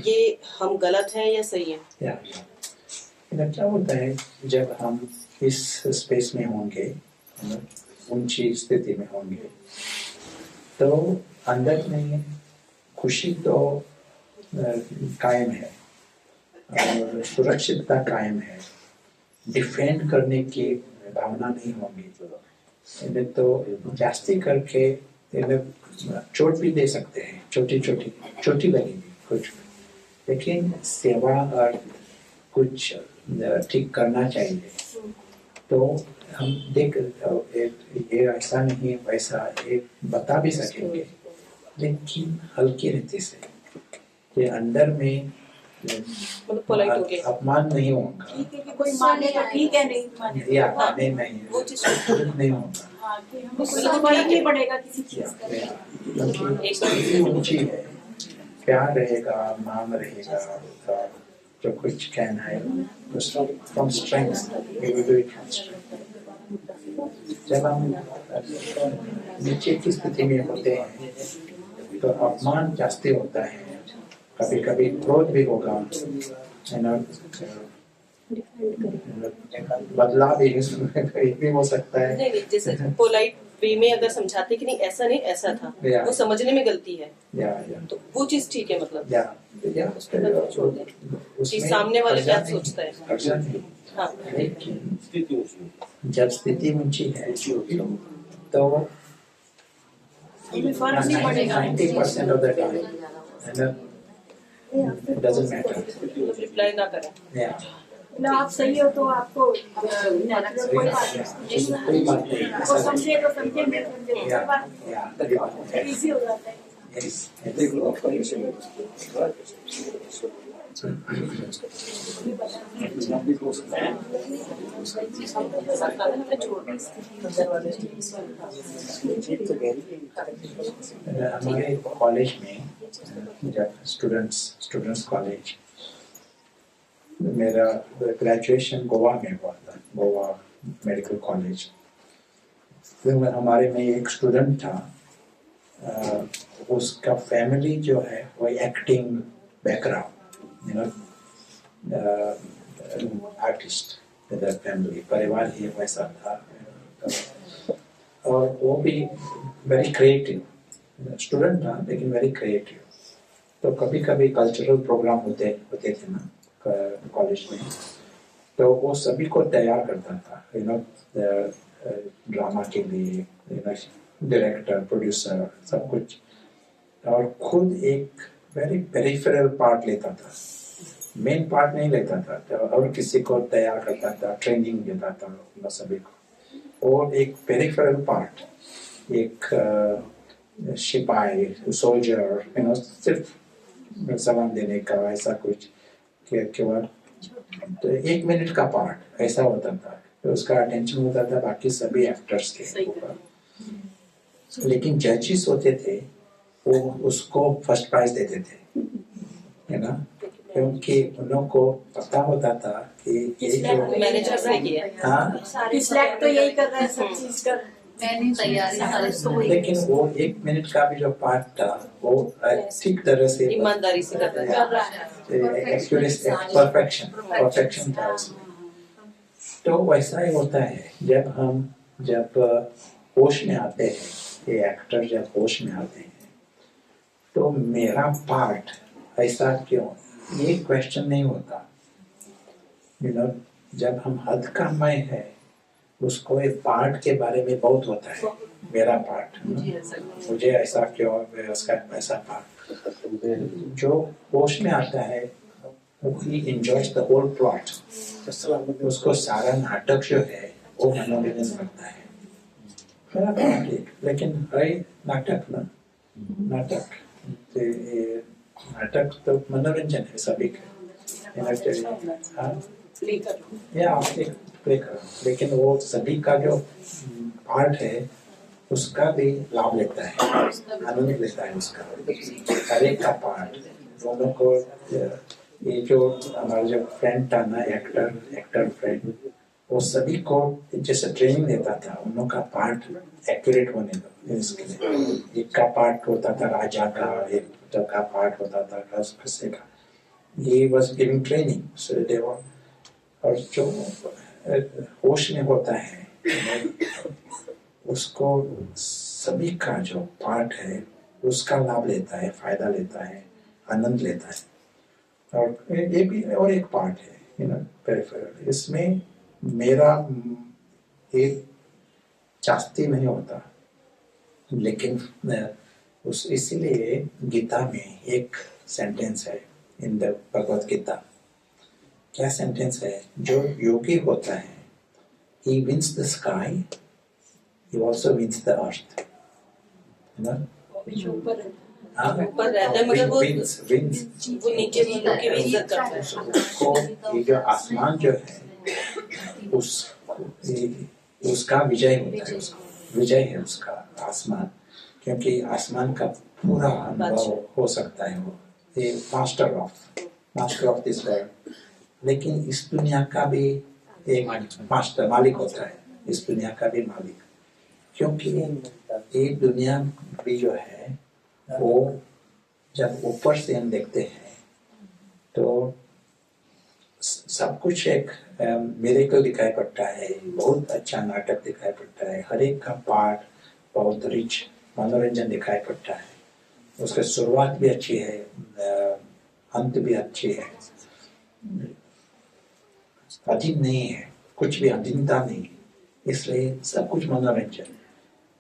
ये हम गलत हैं या सही है? क्या होता है जब हम इस स्पेस में होंगे, ऊंची स्थिति में होंगे, तो अंदर में खुशी तो कायम है और सुरक्षितता कायम है, डिफेंड करने की भावना नहीं होगी। तो जास्ती करके चोट भी दे सकते हैं, छोटी लगेगी कुछ, लेकिन सेवा और कुछ ठीक करना चाहिए। तो हम देख ये ऐसा नहीं वैसा एक बता भी सकेंगे, लेकिन हल्की रीति से, ये अंदर में मतलब पोलाइट हो गया, अपमान नहीं होगा, ठीक है कि कोई माने तो ठीक है, नहीं माने या नहीं वो चीज नहीं होगा, हाँ, कि हमें कोई फर्क नहीं पड़ेगा किसी चीज का। क्योंकि ऊंची है, प्यार रहेगा, मान रहेगा, जो कुछ कहना है फ्रॉम स्ट्रेंथ, जब हम नीचे की स्थिति में होते हैं तो अपमान जास्ती होता है, कभी कभी क्रोध भी होगा, बदला भी हो सकता है। नहीं, जैसे पोलाइट वे में अगर समझाते कि नहीं ऐसा नहीं ऐसा था, वो समझने में गलती है, तो वो चीज ठीक है, मतलब कि सामने वाले क्या सोचता है। हाँ, लेकिन जब स्थिति ऊंची है तो फर्क नहीं पड़ेगा। 90% of the time it doesn't matter. Reply ना करें। मतलब आप सही हो तो आपको कोई बात नहीं, वो समझे तो समझे, मैं समझे, कोई बात नहीं, इजी हो जाता है। हमारे कॉलेज में जब स्टूडेंट्स कॉलेज, मेरा ग्रेजुएशन गोवा में हुआ था, गोवा मेडिकल कॉलेज। फिर हमारे में एक स्टूडेंट था, उसका फैमिली जो है वो एक्टिंग बैकग्राउंड, आर्टिस्ट फैमिली, परिवार ही वैसा था, और वो भी वेरी क्रिएटिव स्टूडेंट था, लेकिन वेरी क्रिएटिव। तो कभी कभी कल्चरल प्रोग्राम होते थे ना कॉलेज में, तो वो सभी को तैयार करता था, ड्रामा के लिए, डायरेक्टर, प्रोड्यूसर, सब कुछ, और खुद एक वेरी पेरिफेरल पार्ट लेता था, मेन पार्ट नहीं लेता था, तो और किसी को तैयार करता था, ट्रेनिंग देता था उन सभी को, और एक पेरिफेरल पार्ट, एक सिपाही, सोल्जर, सिर्फ सलाम देने का, ऐसा कुछ केवल तो 1 मिनट का पार्ट ऐसा होता था, तो उसका अटेंशन होता था बाकी सभी एक्टर्स के ऊपर। लेकिन जजेस होते थे, वो उसको फर्स्ट प्राइज देते थे, है ना, क्योंकि उन लोगों को पता होता था कि ये जो मैनेजर सही किया, हाँ, सिलेक्ट तो यही कर रहा है, सब चीज कर, मैंने तैयारी, लेकिन वो 1 मिनट का भी जो पार्ट था वो ठीक तरह से, ईमानदारी से कर रहा है। परफेक्शन था उसमें। तो वैसा ही होता है जब होश में आते हैं, ये एक्टर जब होश में आते हैं, तो मेरा पार्ट ऐसा क्यों, ये क्वेश्चन नहीं होता। जब हम हद का मैं है, उसको एक पार्ट के बारे में बहुत होता है, मेरा पार्ट, मुझे ऐसा क्यों, उसका ऐसा पार्ट। जो होश में आता है he enjoys the whole plot, उसको सारा नाटक जो है वो मनोरंजन करता है, मेरा पार्ट एक, लेकिन है नाटक ना, नाटक तो मनोरंजन है सभी का, प्ले करो, लेकिन वो सभी का जो पार्ट है उसका भी लाभ लेता है, आनंद लेता है उसका, हर एक का पार्ट। दोनों को, ये जो हमारा जो फ्रेंड था ना, एक्टर फ्रेंड, वो सभी को जैसे ट्रेनिंग देता था, उन लोगों का पार्ट एक्यूरेट होने दो इसके लिए। एक का पार्ट होता था राजा का, एक का पार्ट होता था खस्से का। ये बस गिविंग ट्रेनिंग। सो दे वर, और जो होश में होता है उसको सभी का जो पार्ट है उसका लाभ लेता है, फायदा लेता है, आनंद लेता है। और ये भी और एक पार्ट है पेरिफेरल। इसमें मेरा एक चास्ती नहीं होता, लेकिन उस इसीलिए गीता में एक सेंटेंस है इन द भगवत गीता। क्या सेंटेंस है? जो योगी होता है, he wins the sky, he also wins the earth. ऊपर रहता है मगर वो नीचे वालों की भी इज्जत करता है। उसको ये जो आसमान जो है उसका विजय होता है, विजय है उसका आसमान, क्योंकि आसमान का पूरा अनुभव हो सकता है। वो ये मास्टर ऑफ दिस वर्ल्ड। लेकिन इस दुनिया का भी एक मास्टर, मालिक होता है, इस दुनिया का भी मालिक। क्योंकि ये दुनिया भी जो है वो जब ऊपर से हम देखते हैं तो सब कुछ एक मेरे को दिखाई पड़ता है, बहुत अच्छा नाटक दिखाई पड़ता है, हर एक का पार्ट बहुत रिच मनोरंजन दिखाई पड़ता है। उसकी शुरुआत भी अच्छी है, अंत भी अच्छी है, अधीन नहीं है, कुछ भी अधीनता नहीं, इसलिए सब कुछ मनोरंजन।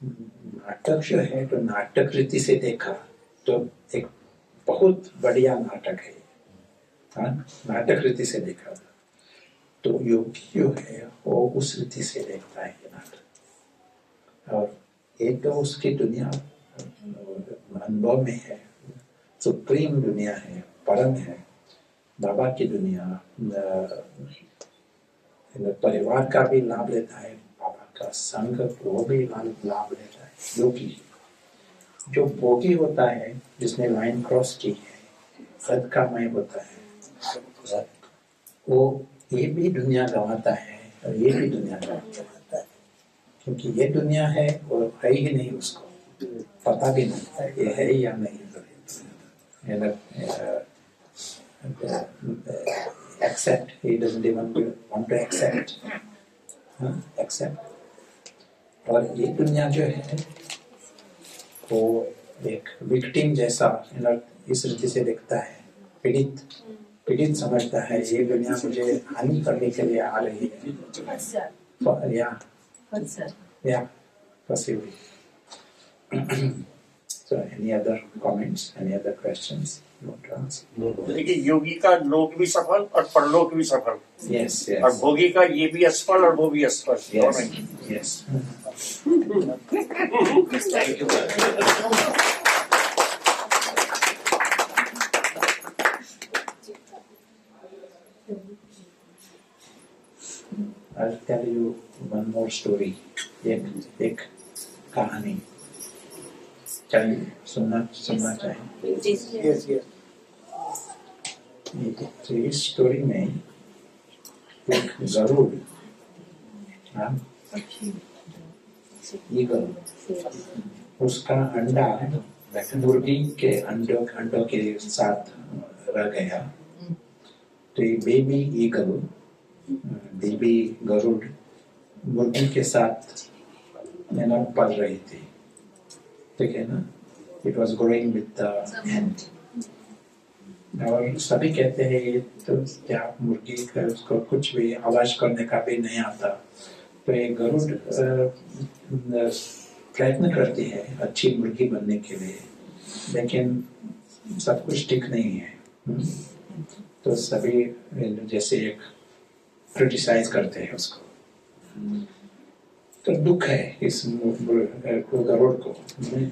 नाटक जो है तो नाटक रीति से देखा तो एक बहुत बढ़िया नाटक है, नाटक रीति से देखा तो योगी जो है वो उस रीति से देखता है ये नाटक। और एक तो उसकी दुनिया अनुभव में है, सुप्रीम दुनिया है, परम है, बाबा की दुनिया। परिवार का भी लाभ लेता है, बाबा का संग वो भी लाभ लेता है। योगी जो भोगी होता है, जिसने लाइन क्रॉस की है, सद का मय होता है, वो ये भी दुनिया गंवाता है और ये भी दुनिया गंवाता है, क्योंकि ये दुनिया है वो है ही नहीं, उसको पता भी नहीं ये है या नहीं। Accept, he doesn't even want to accept, accept। और ये दुनिया जो है वो एक विक्टिम जैसा इस रीति से दिखता है, पीड़ित समझता है ये दुनिया मुझे हानि करने के लिए आ रही है, या possibly। So any other comments, any other questions you want to ask? देखिए, योगी का लोक भी सफल और परलोक भी सफल। Yes, yes। और भोगी का ये भी असफल और वो भी असफल। Yes, yes। Thank you. I'll tell you one more story, एक कहानी। चाहिए सुनना चाहिए? Yes, yes। तो इस स्टोरी में एक गरुड़, ईगल, उसका अंडा मुर्गी के अंडों के साथ रह गया। तो ये बेबी ईगल, बेबी गरुड़ मुर्गी के साथ पल रही थी, ठीक है ना। It was growing with the hen। और सभी कहते हैं ये तो क्या मुर्गी का उसको कुछ भी आवाज करने का भी नहीं आता। तो ये गरुड़ प्रयत्न करती है अच्छी मुर्गी बनने के लिए, लेकिन सब कुछ ठीक नहीं है। तो सभी जैसे एक क्रिटिसाइज करते हैं उसको। तो दुख है इस गरुड़ को।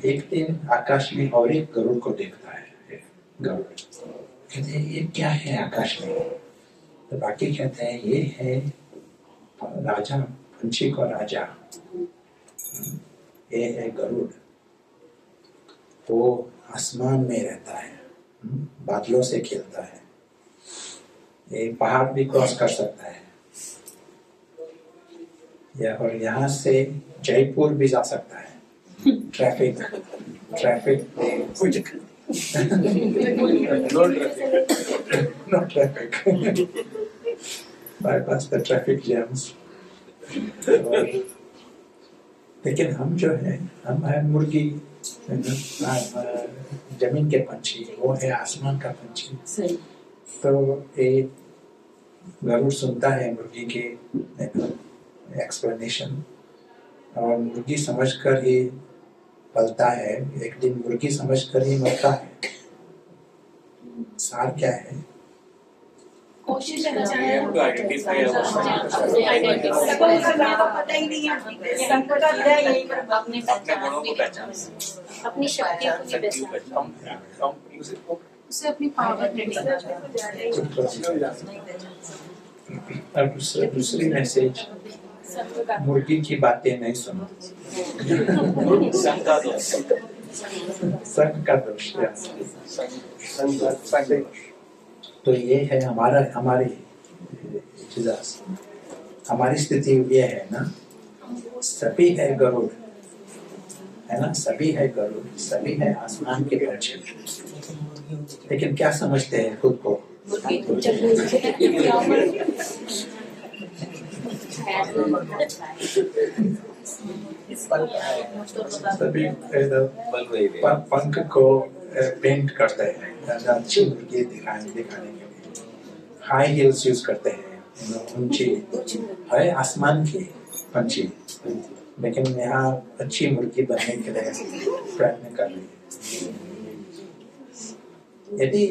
एक दिन आकाश में और एक गरुड़ को देखता है। गरुड़ कहते हैं ये क्या है आकाश में? तो बाकी कहते हैं ये है राजा, पंछी का राजा, ये है गरुड़। वो आसमान में रहता है, बादलों से खेलता है, ये पहाड़ भी क्रॉस कर सकता है। या और यहाँ से जयपुर भी जा सकता है. Traffic no traffic. bypass the traffic jams. लेकिन हम जो है हम है मुर्गी, जमीन के पंछी, वो है आसमान का पंछी. तो एक गरुड़ सुनता है मुर्गी के एक्सप्लेनेशन और मुर्गी समझकर ही पलता है. एक दिन मुर्गी समझकर ही मरता है. सार क्या है? कोशिश करना चाहिए हमको आइडेंटिफाई तो पता ही नहीं है संकट है यही पर अपने अपने गुणों को पहचान अपनी शक्तियों को भी पहचान उसे अपनी पावर अब दूसरी मैसेज, मुर्गी की बातें नहीं सुनो. संग का दोष संग का दोष. तो ये है हमारी हमारी स्थिति ये है ना, सभी है गरुड़, है ना, सभी है गरुड़, सभी है आसमान के पंछी. लेकिन क्या समझते हैं खुद को? सभी पंख को पेंट करते हैं अच्छी मुर्गी दिखाने के लिए. हाई हील्स यूज करते हैं, ऊंची है आसमान की पंछी, लेकिन यहाँ अच्छी मुर्गी बनने के लिए प्रयत्न कर रही है. यदि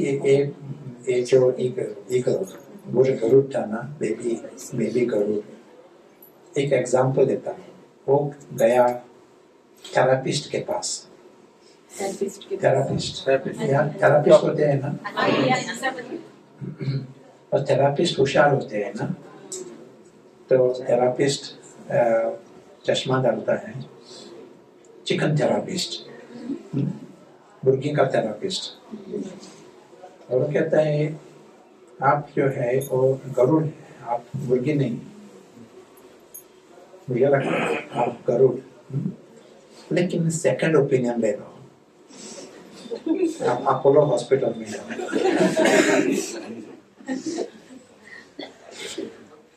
ये जो गरुड़ था ना, बेबी गरुड़, एक एग्जाम्पल देता हूँ. वो गया थेरापिस्ट के पास. थेरापिस्ट होते हैं ना, और थेरापिस्ट होशियार होते हैं ना. तो थेरापिस्ट चश्मा डालता है. चिकन थेरापिस्ट, मुर्गी का थेरापिस्ट, और वो कहता है आप जो है वो गरुड़ है, आप मुर्गी नहीं. मुझे लगता है आप गरुड़, लेकिन सेकंड ओपिनियन ले लो. आप अपोलो हॉस्पिटल में जाओ.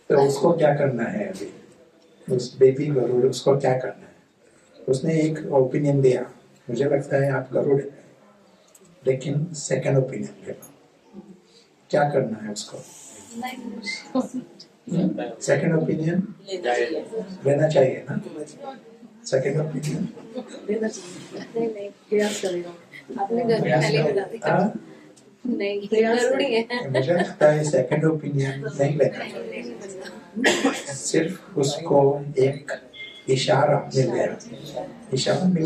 तो उसको क्या करना है अभी, उस बेबी गरुड़, उसको क्या करना है? उसने एक ओपिनियन दिया, मुझे लगता है आप गरुड़ है, लेकिन सेकंड ओपिनियन ले लो. क्या करना है उसको? सेकंड ओपिनियन लेना चाहिए ना. सेकंड ओपिनियन मुझे लगता है सेकंड ओपिनियन नहीं लेना. सिर्फ उसको एक इशारा मिल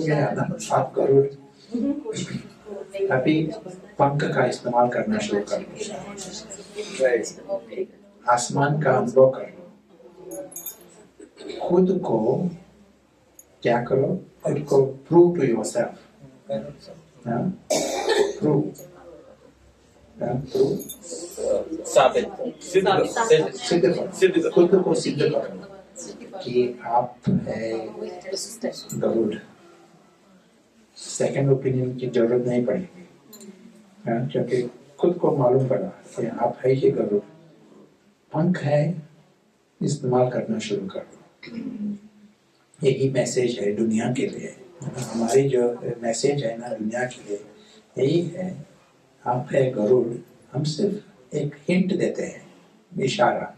गया ना, आप गरुड़, अभी पंख का इस्तेमाल करना शुरू कर दो. आसमान का अनुभव कर लो. खुद को क्या करो? खुद को प्रूव टू योरसेल्फ. प्रूव साबित सिद्ध खुद को सिद्ध करो कि आप है गरुड़. सेकंड ओपिनियन की जरूरत नहीं पड़ेगी, क्योंकि खुद को मालूम पड़ा कि आप है ही गरुड़. पंख है, इस्तेमाल करना शुरू करो. यही मैसेज है दुनिया के लिए. हमारी जो मैसेज है ना दुनिया के लिए यही है, आप है गरुड़. हम सिर्फ एक हिंट देते हैं, इशारा,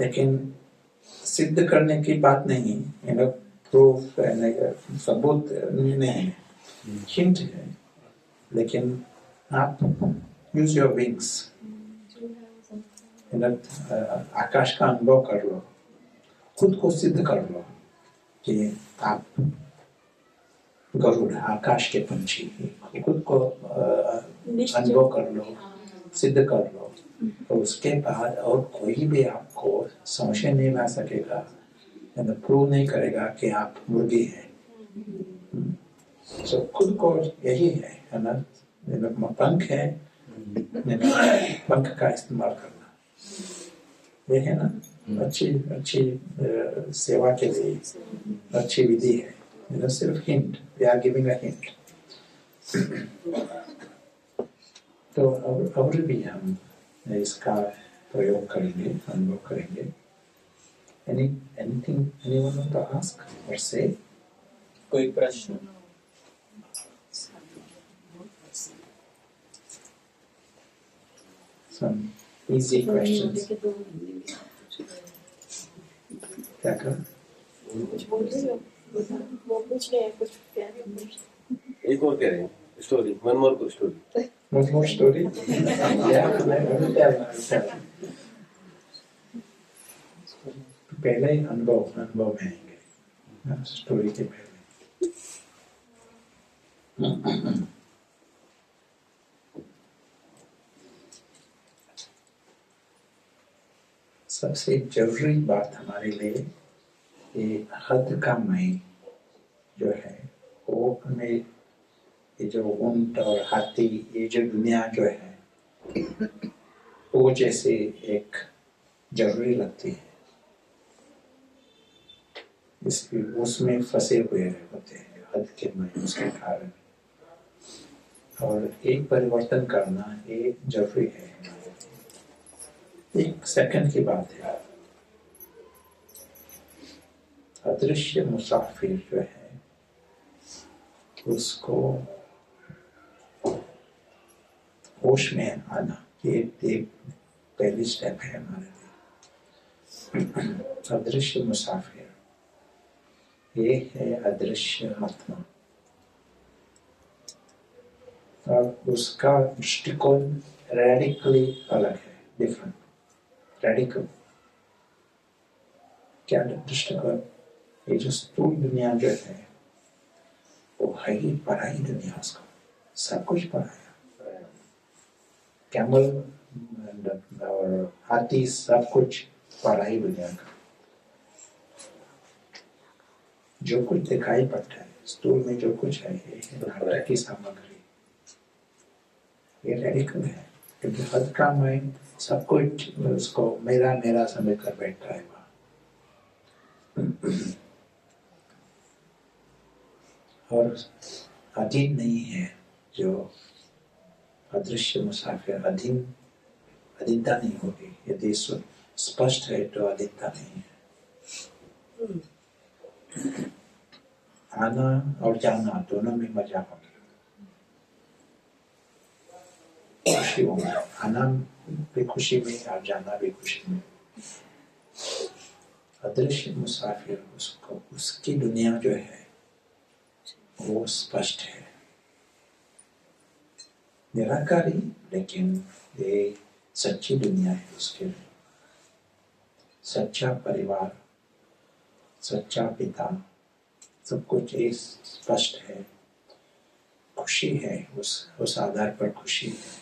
लेकिन सिद्ध करने की बात नहीं, प्रूफ सबूत नहीं, हिंट है. लेकिन आप यूज योर विंग्स, आकाश का अनुभव कर लो. खुद को सिद्ध कर लो कि आप गरुड़, आकाश के पंछी. खुद को अनुभव कर लो, सिद्ध कर लो. तो उसके बाद और कोई भी आपको संशय नहीं ला सकेगा, प्रूव नहीं करेगा कि आप मुर्गी हैं. तो खुद को यही है ना, पंख है, पंख का इस्तेमाल करना, ये है ना. अच्छी अच्छी सेवा के लिए अच्छी विधि है। सिर्फ hint, we are giving a hint. तो अब भी हम इसका प्रयोग करेंगे, अनुभव करेंगे। Anything anyone want to ask or say? कोई प्रश्न? Some easy questions. क्या कर? कुछ बोल रही हो? वो कुछ नहीं है, कुछ कह रही हो? एक और कह रहे हैं story, one more story. One more story? Yeah, let me tell. पहले अनुभव में आएंगे, स्टोरी के पहले। सबसे जरूरी बात हमारे लिए ये हद का मैं जो है, वो हमें ये जो ऊंट और हाथी, ये जो दुनिया जो है, वो जैसे एक जरूरी लगती है। उसमें फंसे हुए होते हैं हद के मैं, उसके कारण। और एक परिवर्तन करना ये जरूरी है। एक सेकंड की बात है। अदृश्य मुसाफिर जो है, उसको होश में आना, ये पहली स्टेप है हमारे लिए। अदृश्य मुसाफिर, ये है अदृश्य आत्मा। और उसका दृष्टिकोण रेडिकली अलग है, डिफरेंट, रेडिकल। क्या दृष्टिकोण? ये जो स्थूल दुनिया जो है, वो है ही पराई दुनिया। उसका सब कुछ पराया। कैमल और हाथी, सब कुछ पराई दुनिया का। जो कुछ दिखाई पड़ता है स्थूल में, जो कुछ है, ये नाटक की सामग्री। ये रेडिकल है, क्योंकि हद का मैं सब कुछ उसको मेरा मेरा समझ कर बैठा है वहाँ। और अधीन नहीं है जो अदृश्य मुसाफिर। अधीनता नहीं होगी। यदि स्पष्ट है तो अधीनता नहीं है। आना और जाना दोनों में मजा होगी, खुशी होगी। आना भी खुशी में और जाना भी खुशी में। अदृश्य मुसाफिर, उसको उसकी दुनिया जो है वो स्पष्ट है, निराकारी, लेकिन ये सच्ची दुनिया है उसके लिए। सच्चा परिवार, सच्चा पिता, सब कुछ ये स्पष्ट है। खुशी है, उस आधार पर खुशी है।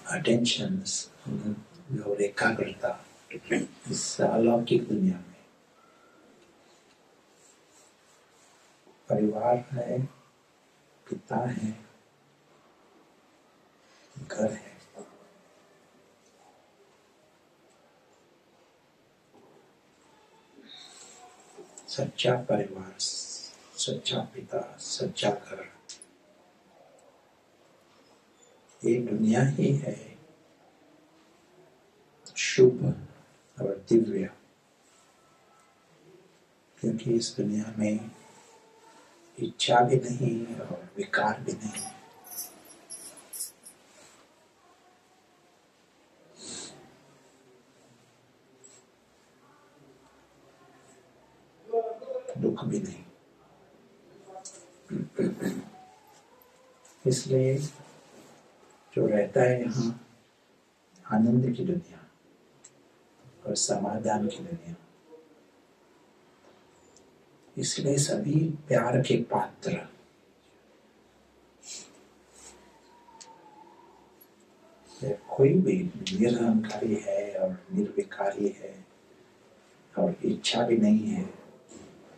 अटेंशंस और एकाग्रता इस अलौकिक दुनिया में। परिवार है, पिता है, घर है। सच्चा परिवार, सच्चा पिता, सच्चा घर, ये दुनिया ही है शुभ और दिव्य। क्योंकि इस दुनिया में इच्छा भी नहीं और विकार भी नहीं। दुख भी नहीं। इसलिए जो रहता है यहाँ आनंद की दुनिया और समाधान की दुनिया, इसलिए सभी प्यार के पात्र कोई भी निरहंकारी है और निर्विकारी है और इच्छा भी नहीं है,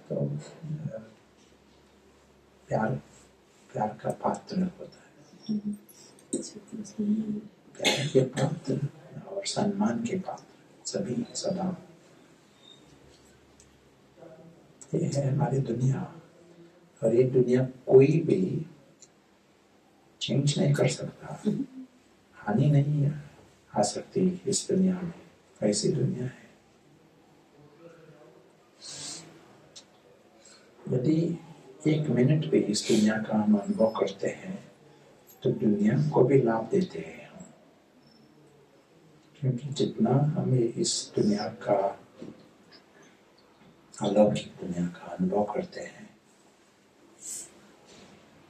तो प्यार का पात्र होता है। प्यार के पात्र और सम्मान के पात्र सभी सदा, ये है हमारी दुनिया। और ये दुनिया कोई भी चेंज नहीं कर सकता, हानि नहीं आ सकती इस दुनिया में, ऐसी दुनिया है। यदि एक मिनट भी इस दुनिया का हम अनुभव करते हैं तो दुनिया को भी लाभ देते हैं हम, क्योंकि जितना हमें इस दुनिया का, अलौकिक दुनिया का अनुभव करते हैं,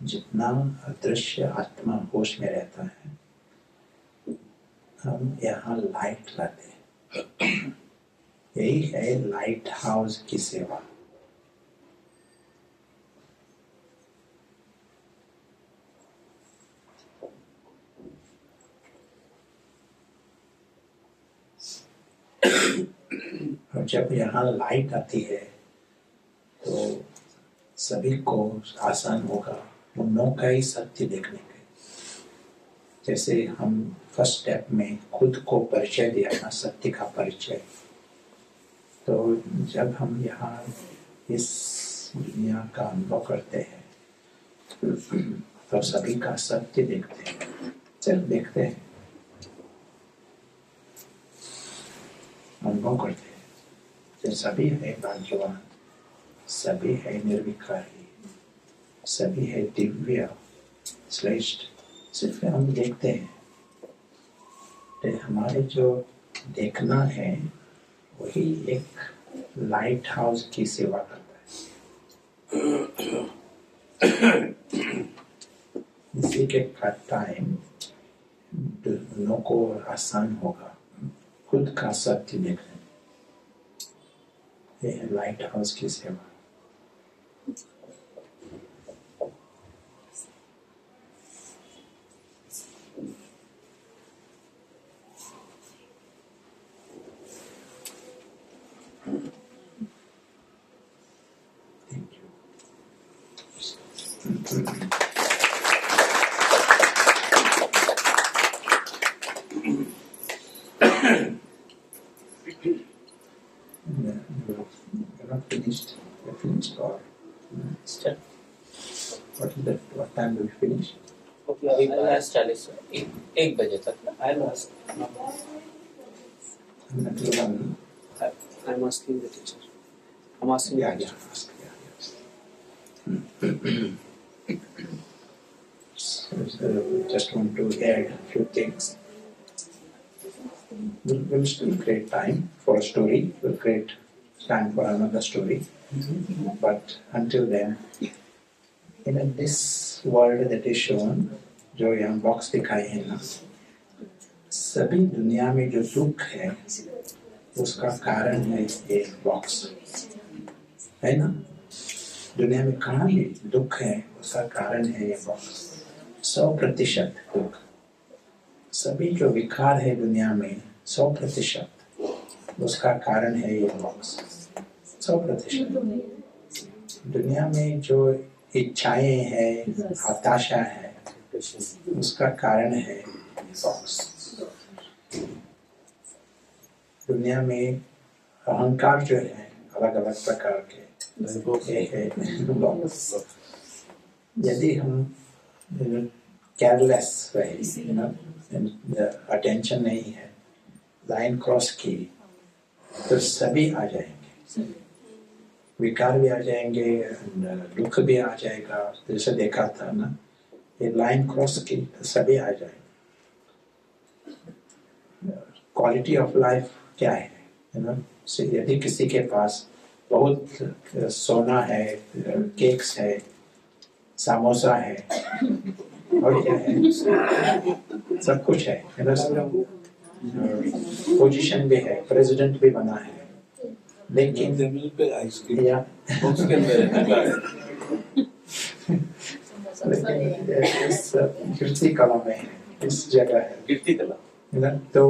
जितना अदृश्य आत्मा होश में रहता है, हम यहाँ लाइट लाते हैं। यही है लाइट हाउस की सेवा। और जब यहाँ लाइट आती है तो सभी को आसान होगा उन का ही सत्य देखने के। जैसे हम फर्स्ट स्टेप में खुद को परिचय दिया ना, सत्य का परिचय, तो जब हम यहाँ इस दुनिया का अनुभव करते हैं तो सभी का सत्य देखते हैं, सिर्फ देखते हैं, अनुभव करते हैं। जो सभी है भाग्यवान, सभी है निर्विकारी, सभी है दिव्य श्रेष्ठ, सिर्फ हम देखते हैं। तो हमारे जो देखना है वही एक लाइट हाउस की सेवा करता है। इसी के टाइम दोनों को आसान होगा खुद का सत्य देखने। ये है लाइट हाउस की सेवा। Thank you. You're not finished. You're finished or Still. what is that? What time do we finish? Okay, अभी 40 एक बजे तक ना। I'm asking the teacher. I'm asking Yeah, the yeah. teacher. Ask, yeah. So, just want to add a few things. We'll still create time for a story. We'll create time for another story. But until then, in this world that is shown, जो यहाँ box दिखाई है ना, सभी दुनिया में जो दुख है उसका कारण है ये बॉक्स, है ना? दुनिया में कहाँ भी दुख है उसका कारण है ये बॉक्स। 100% दुख, सभी जो विकार है दुनिया में 100% उसका कारण है ये बॉक्स। 100% दुनिया में जो इच्छाएं हैं, हताशा है, उसका कारण है बॉक्स। दुनिया में अहंकार जो है अलग अलग प्रकार के ये है बॉक्स। यदि हम केयरलेस रहे, अटेंशन नहीं है, लाइन क्रॉस की, तो सभी आ जाएंगे, विकार भी आ जाएंगे, दुख भी आ जाएगा। जैसे देखा था ना, ये लाइन क्रॉस की तो सभी आ जाएंगे। क्वालिटी ऑफ लाइफ क्या है, यदि किसी के पास बहुत सोना है, केक्स है, समोसा है और क्या है, सब कुछ है ना। पोजीशन भी है, प्रेसिडेंट भी बना है, लेकिन जमीन पे आइसक्रीम या उसके अंदर लेकिन इस कीर्ति कला में है, इस जगह है कीर्ति कला ना, तो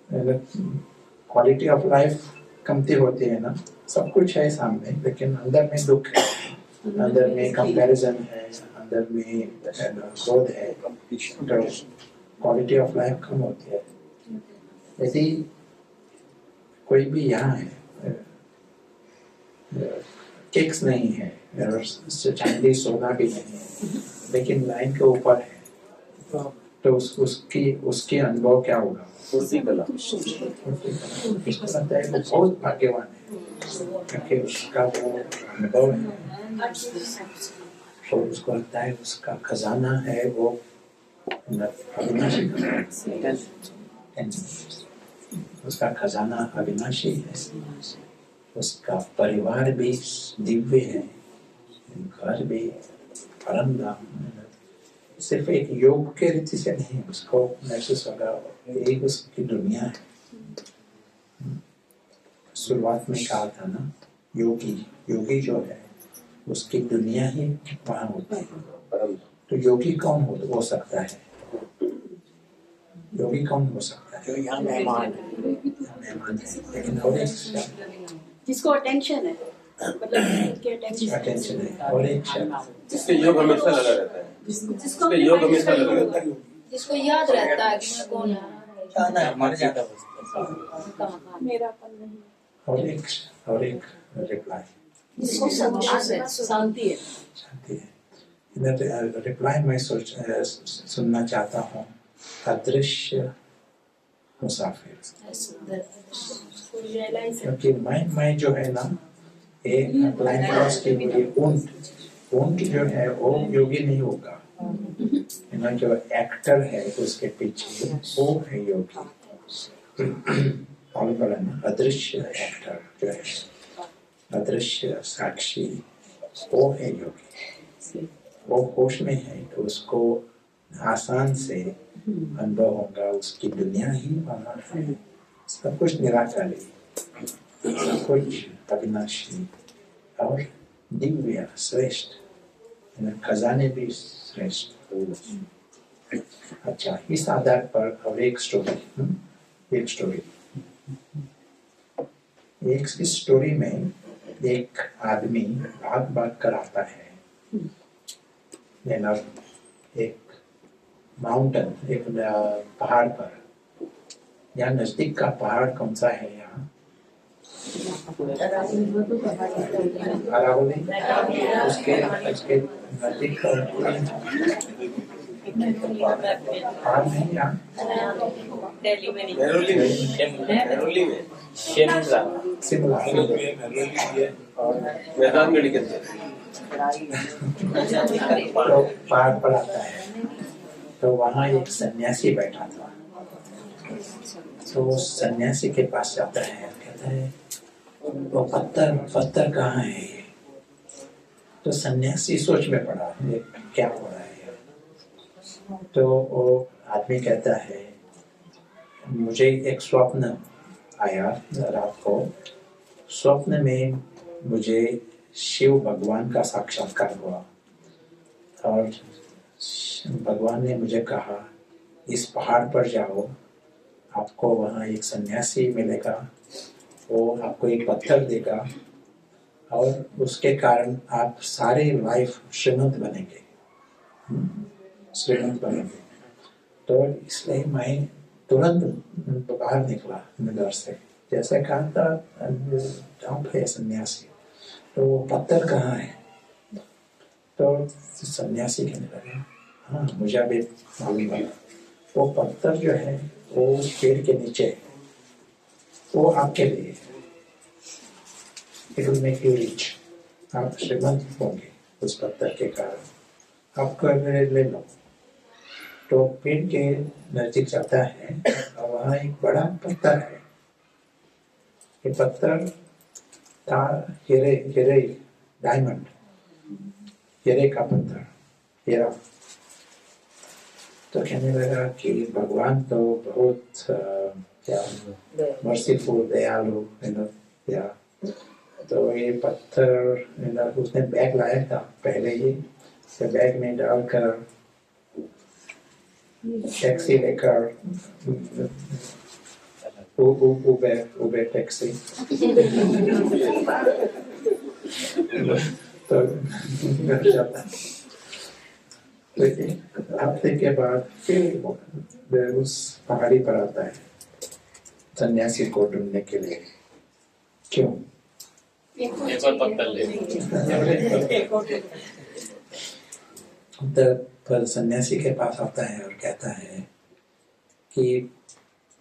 क्वालिटी ऑफ लाइफ कमती होती है ना। सब कुछ है सामने, लेकिन अंदर में दुख है, अंदर में कंपैरिजन है, अंदर में क्रोध है, तो क्वालिटी ऑफ लाइफ कम होती है। यदि कोई भी यहाँ है, केक्स नहीं है और चांदी सोना भी नहीं है, लेकिन लाइन के ऊपर है, तो उसकी अनुभव क्या होगा? कुर्सी कला इसको लगता है वो बहुत भाग्यवान है, क्योंकि उसका वो अनुभव है, तो उसको लगता है उसका खजाना है वो अविनाशी, उसका खजाना अविनाशी है, उसका परिवार भी दिव्य है, घर भी परम धाम। सिर्फ एक योग के रीति से नहीं, उसको महसूस होगा एक उसकी दुनिया है। शुरुआत में कहा था ना, योगी जो है उसकी दुनिया ही वहाँ होती है। तो योगी कौन हो सकता है? योगी कौन हो सकता है? जो यहाँ मेहमान मेहमान है, लेकिन और एक शब्द, जिसको अटेंशन है, मतलब अटेंशन है, और एक शब्द जिसके योग हमेशा लगा रहता है, जिसके योग हमेशा लगा रहता है, जिसको याद रहता है कि मैं कौन हूँ। मर जाता मेरापन नहीं, और एक रिप्लाई, जिसको शांति है। शांति है। इधर रिप्लाई मैं सुनना चाहता हूँ, अदृश्य मुसाफिर, क्योंकि मैं जो है ना, एक ब्लाइंड क्रॉस के लिए ऊंट जो है वो योगी नहीं होगा, ना, जो एक्टर है उसके पीछे वो है योगी। अदृश्य एक्टर जो है, अदृश्य साक्षी, वो है योगी। वो होश में है तो उसको आसान से अनुभव होगा, उसकी दुनिया ही वहाँ है, सब कुछ निराकारी, सब कुछ अविनाशी और दिव्य श्रेष्ठ, खजाने भी श्रेष्ठ। अच्छा, इस आधार पर और एक स्टोरी इस स्टोरी में एक आदमी भाग कर आता है, एक माउंटेन, एक पहाड़ पर। यहाँ नजदीक का पहाड़ कौन सा है? यहाँ अरावली, उसके नजदीक का पहाड़ नहीं, यहाँ दिल्ली में नहीं, मेहरौली में शिमला मैदानगढ़ी के अंदर तो पहाड़ पर आता है, तो वहाँ एक सन्यासी बैठा था। तो वो सन्यासी के पास जाता है, कहता है वो पत्थर कहाँ है ये? तो सन्यासी सोच में पड़ा, ये क्या हो रहा है? तो वो आदमी कहता है, मुझे एक स्वप्न आया रात को, स्वप्न में मुझे शिव भगवान का साक्षात्कार हुआ और भगवान ने मुझे कहा, इस पहाड़ पर जाओ, आपको वहाँ एक सन्यासी मिलेगा, वो आपको एक पत्थर देगा और उसके कारण आप सारे लाइफ श्रीमंत बनेंगे, श्रीमंत बनेंगे। तो इसलिए मैं तुरंत बाहर निकला घर से, जैसे कहा था जॉब है सन्यासी, तो वो पत्थर कहाँ है? तो सन्यासी कहने लगे, हाँ मुझे अभी मालूम है, वो पत्थर जो है वो पेड़ के नीचे है, वो आपके लिए है, it will make you rich, आप श्रीमंत होंगे उस पत्थर के कारण, आपको ले लो। तो पेड़ के नजदीक जाता है और वहाँ एक बड़ा पत्थर है, ये पत्थर था हीरे डायमंड, हीरे का पत्थर, हीरा। तो कहने लगा कि भगवान तो बहुत क्या मर्सीफुल, दयालु, या तो ये पत्थर उसने बैग लाया था पहले ही, तो बैग में डालकर टैक्सी लेकर उबेर टैक्सी तो घर जाता है। लेकिन हफ्ते के बाद फिर उस पहाड़ी पर आता है सन्यासी को ढूंढने के लिए। क्यों? एक और पत्थर ले। पर सन्यासी के पास आता है और कहता है कि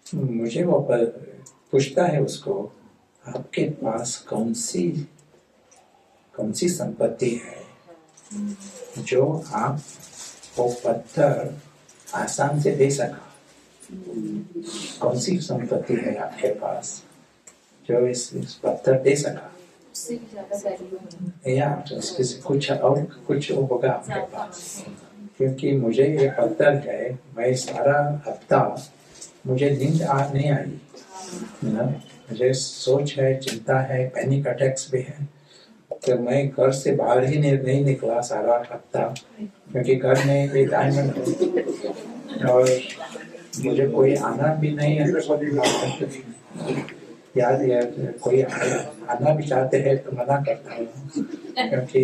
मुझे वो पूछता है उसको, आपके पास कौन सी संपत्ति है जो आप वो पत्थर आसान से दे सका? कौन सी संपत्ति है आपके पास जो इस पत्थर दे सका? या कुछ होगा आपके पास, क्योंकि मुझे ये पत्थर है, मैं सारा हफ्ता मुझे नींद नहीं आई ना, मुझे सोच है, चिंता है, पैनिक अटैक्स भी है, तो मैं घर से बाहर ही नहीं निकला सारा हफ्ता, क्योंकि घर में एक डायमंड है और मुझे कोई आना भी नहीं है। याद कोई आना भी चाहते हैं तो मना करता हूँ, क्योंकि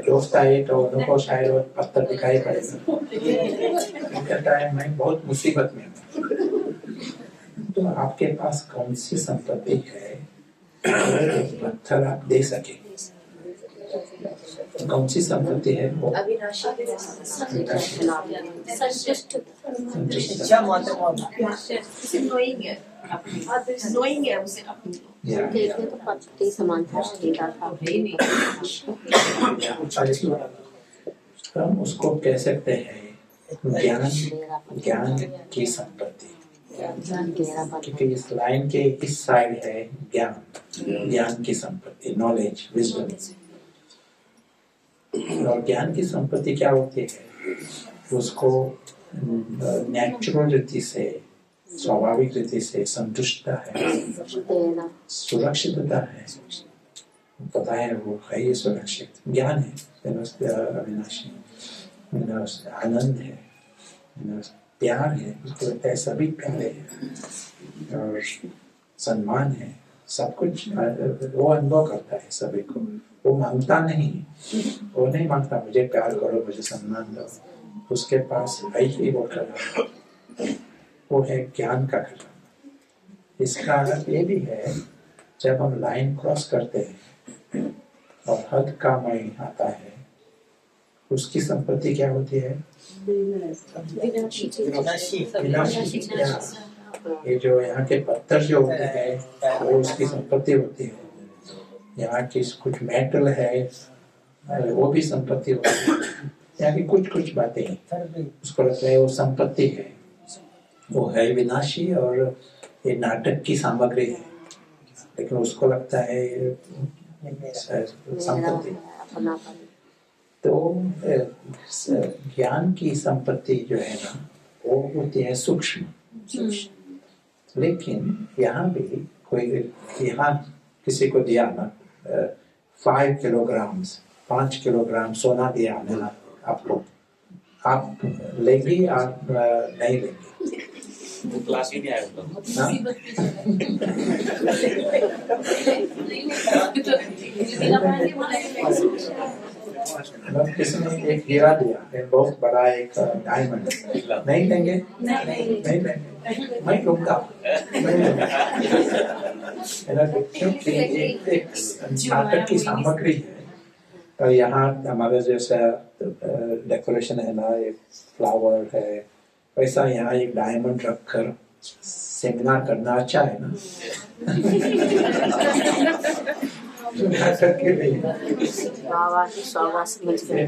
दोस्त आए तो उनको शायद वो पत्थर दिखाई पड़ेगा। कहता है मैं बहुत मुसीबत में हूँ। तो आपके पास कौन सी संपत्ति है पत्थर आप दे सके? कौन सी संपत्ति है वो? पत्ती समानता हम उसको कह सकते हैं ज्ञान की संपत्ति, क्योंकि इस लाइन के इस साइड है ज्ञान की संपत्ति, नॉलेज, विजडम। और ज्ञान की संपत्ति क्या होती है? उसको नेचुरल रीति से, स्वाभाविक रीति से संतुष्टता है, सुरक्षितता है, पता है वो है ये सुरक्षित, ज्ञान है, अविनाशी, आनंद है, प्यार है, उसको लगता है सभी प्यारे हैं, और सम्मान है, सब कुछ वो अनुभव करता है सभी को। वो मांगता नहीं, वो नहीं मांगता मुझे प्यार करो, मुझे सम्मान दो, उसके पास है ही वो खजाना, वो है ज्ञान का खजाना। इसका अर्थ ये भी है, जब हम लाइन क्रॉस करते हैं और हद का मैं आता है, उसकी संपत्ति क्या होती है? ये जो यहाँ के पत्थर जो होते हैं वो उसकी संपत्ति होती है। यहाँ की कुछ मेटल है वो भी संपत्ति होती है। यहाँ की कुछ बातें उसको लगता है वो संपत्ति है, वो है विनाशी और ये नाटक की सामग्री है, लेकिन उसको लगता है संपत्ति। तो ज्ञान की संपत्ति जो है ना, वो होती है सूक्ष्म, लेकिन यहाँ भी कोई यहाँ किसी को दिया ना 5 किलोग्राम सोना दिया ना आपको, आप लेंगे आप नहीं लेंगे? क्लास ही नहीं आया किसने एक हीरा दिया, बहुत बड़ा एक डायमंड, नहीं लेंगे? नहीं लेंगे, मैं लूंगा, क्योंकि एक नाटक की सामग्री है। और यहाँ हमारे जैसा डेकोरेशन है ना, एक फ्लावर है, वैसा यहाँ एक डायमंड रखकर सेमिनार करना अच्छा है ना। नाटक के लिए,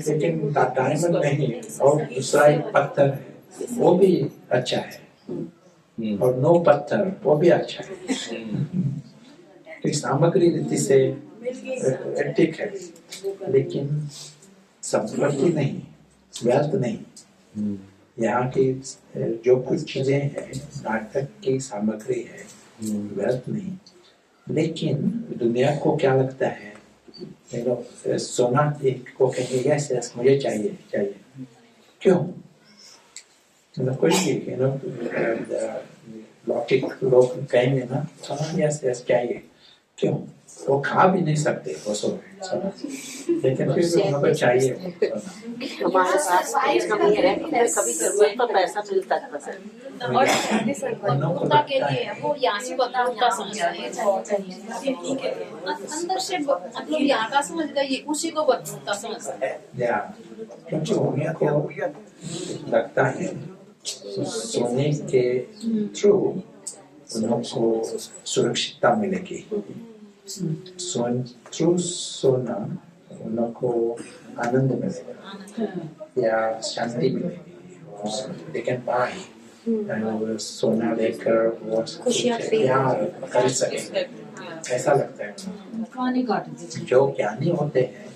लेकिन डायमंड नहीं, और दूसरा एक पत्थर है वो भी अच्छा है, और 9 पत्थर वो भी अच्छा है। तो सामग्री रीति से ठीक है, लेकिन संपत्ति नहीं, वेल्थ नहीं। यहाँ की जो कुछ चीजें हैं, नाटक की सामग्री है, वेल्थ नहीं। लेकिन दुनिया को क्या लगता है, सोना को कहेंगे यस यस मुझे चाहिए चाहिए, क्यों? मतलब कुछ भी लॉजिक लोग कहेंगे ना, सोना यस यस चाहिए, क्यों? वो खा भी नहीं सकते वो सोना, लेकिन फिर भी उनको चाहिए हमारे पास पैसा नहीं है, कभी जरूरत पर पैसा मिलता है। और बंधुता के लिए वो यहाँ से बंधुता समझता है, अंदर से मतलब यहाँ का समझ गए, उसी को बंधुता समझता है। क्योंकि उनको लगता है सोने के थ्रू उनको सुरक्षितता मिलेगी, थ्रू सोना उनको आनंद मिलेगा या शांति मिलेगी। लेकिन भाई सोना लेकर वो प्यार कर सके, ऐसा लगता है। जो ज्ञानी होते हैं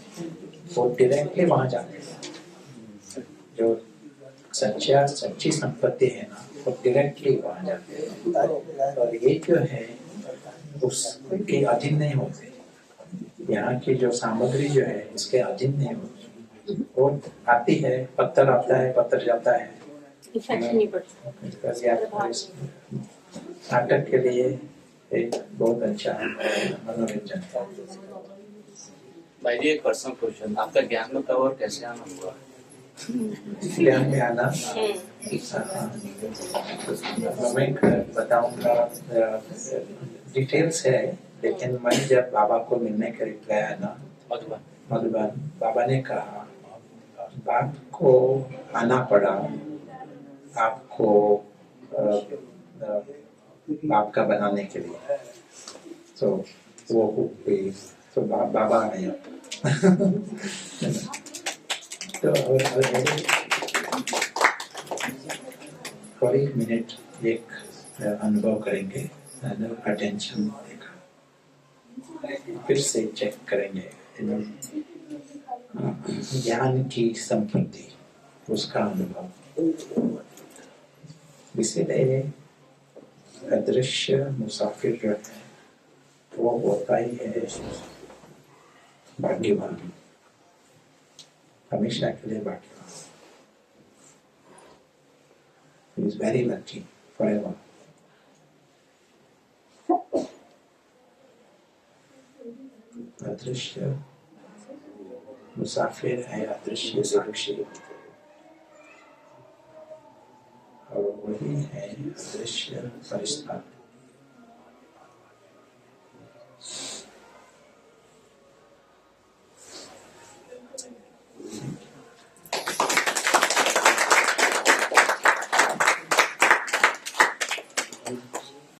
वो डायरेक्टली वहां जाते हैं, जो सच्ची संपत्ति है ना, वो डायरेक्टली वहां जाते हैं। और ये जो है उसके अधीन नहीं होते, यहाँ की जो सामग्री जो है इसके अधीन नहीं होती। वो आती है, पत्थर आता है, पत्थर जाता है, इफेक्ट नहीं पड़ता। नाटक के लिए एक बहुत अच्छा मनोरंजन। भाई जी एक पर्सनल क्वेश्चन, आपका ज्ञान में कब और कैसे आना हुआ? ज्ञान में आना मैं बताऊंगा, डिटेल्स है, लेकिन मैं जब बाबा को मिलने के लिए गया ना मधुबन, बाबा ने कहा बाप को आना पड़ा आपको बाप का बनाने के लिए, तो वो तो बाबा आया तो और एक मिनट एक अनुभव करेंगे, अटेंशन देखा, फिर से चेक करेंगे ज्ञान की संपत्ति, उसका अनुभव। इसीलिए अदृश्य मुसाफिर जो है वो होता ही है भाग्यवान, हमेशा के लिए भाग्यवान। He is very lucky forever. अदृश्य मुसाफिर है, अदृश्य साक्षी, और वही है अदृश्य फरिश्ता।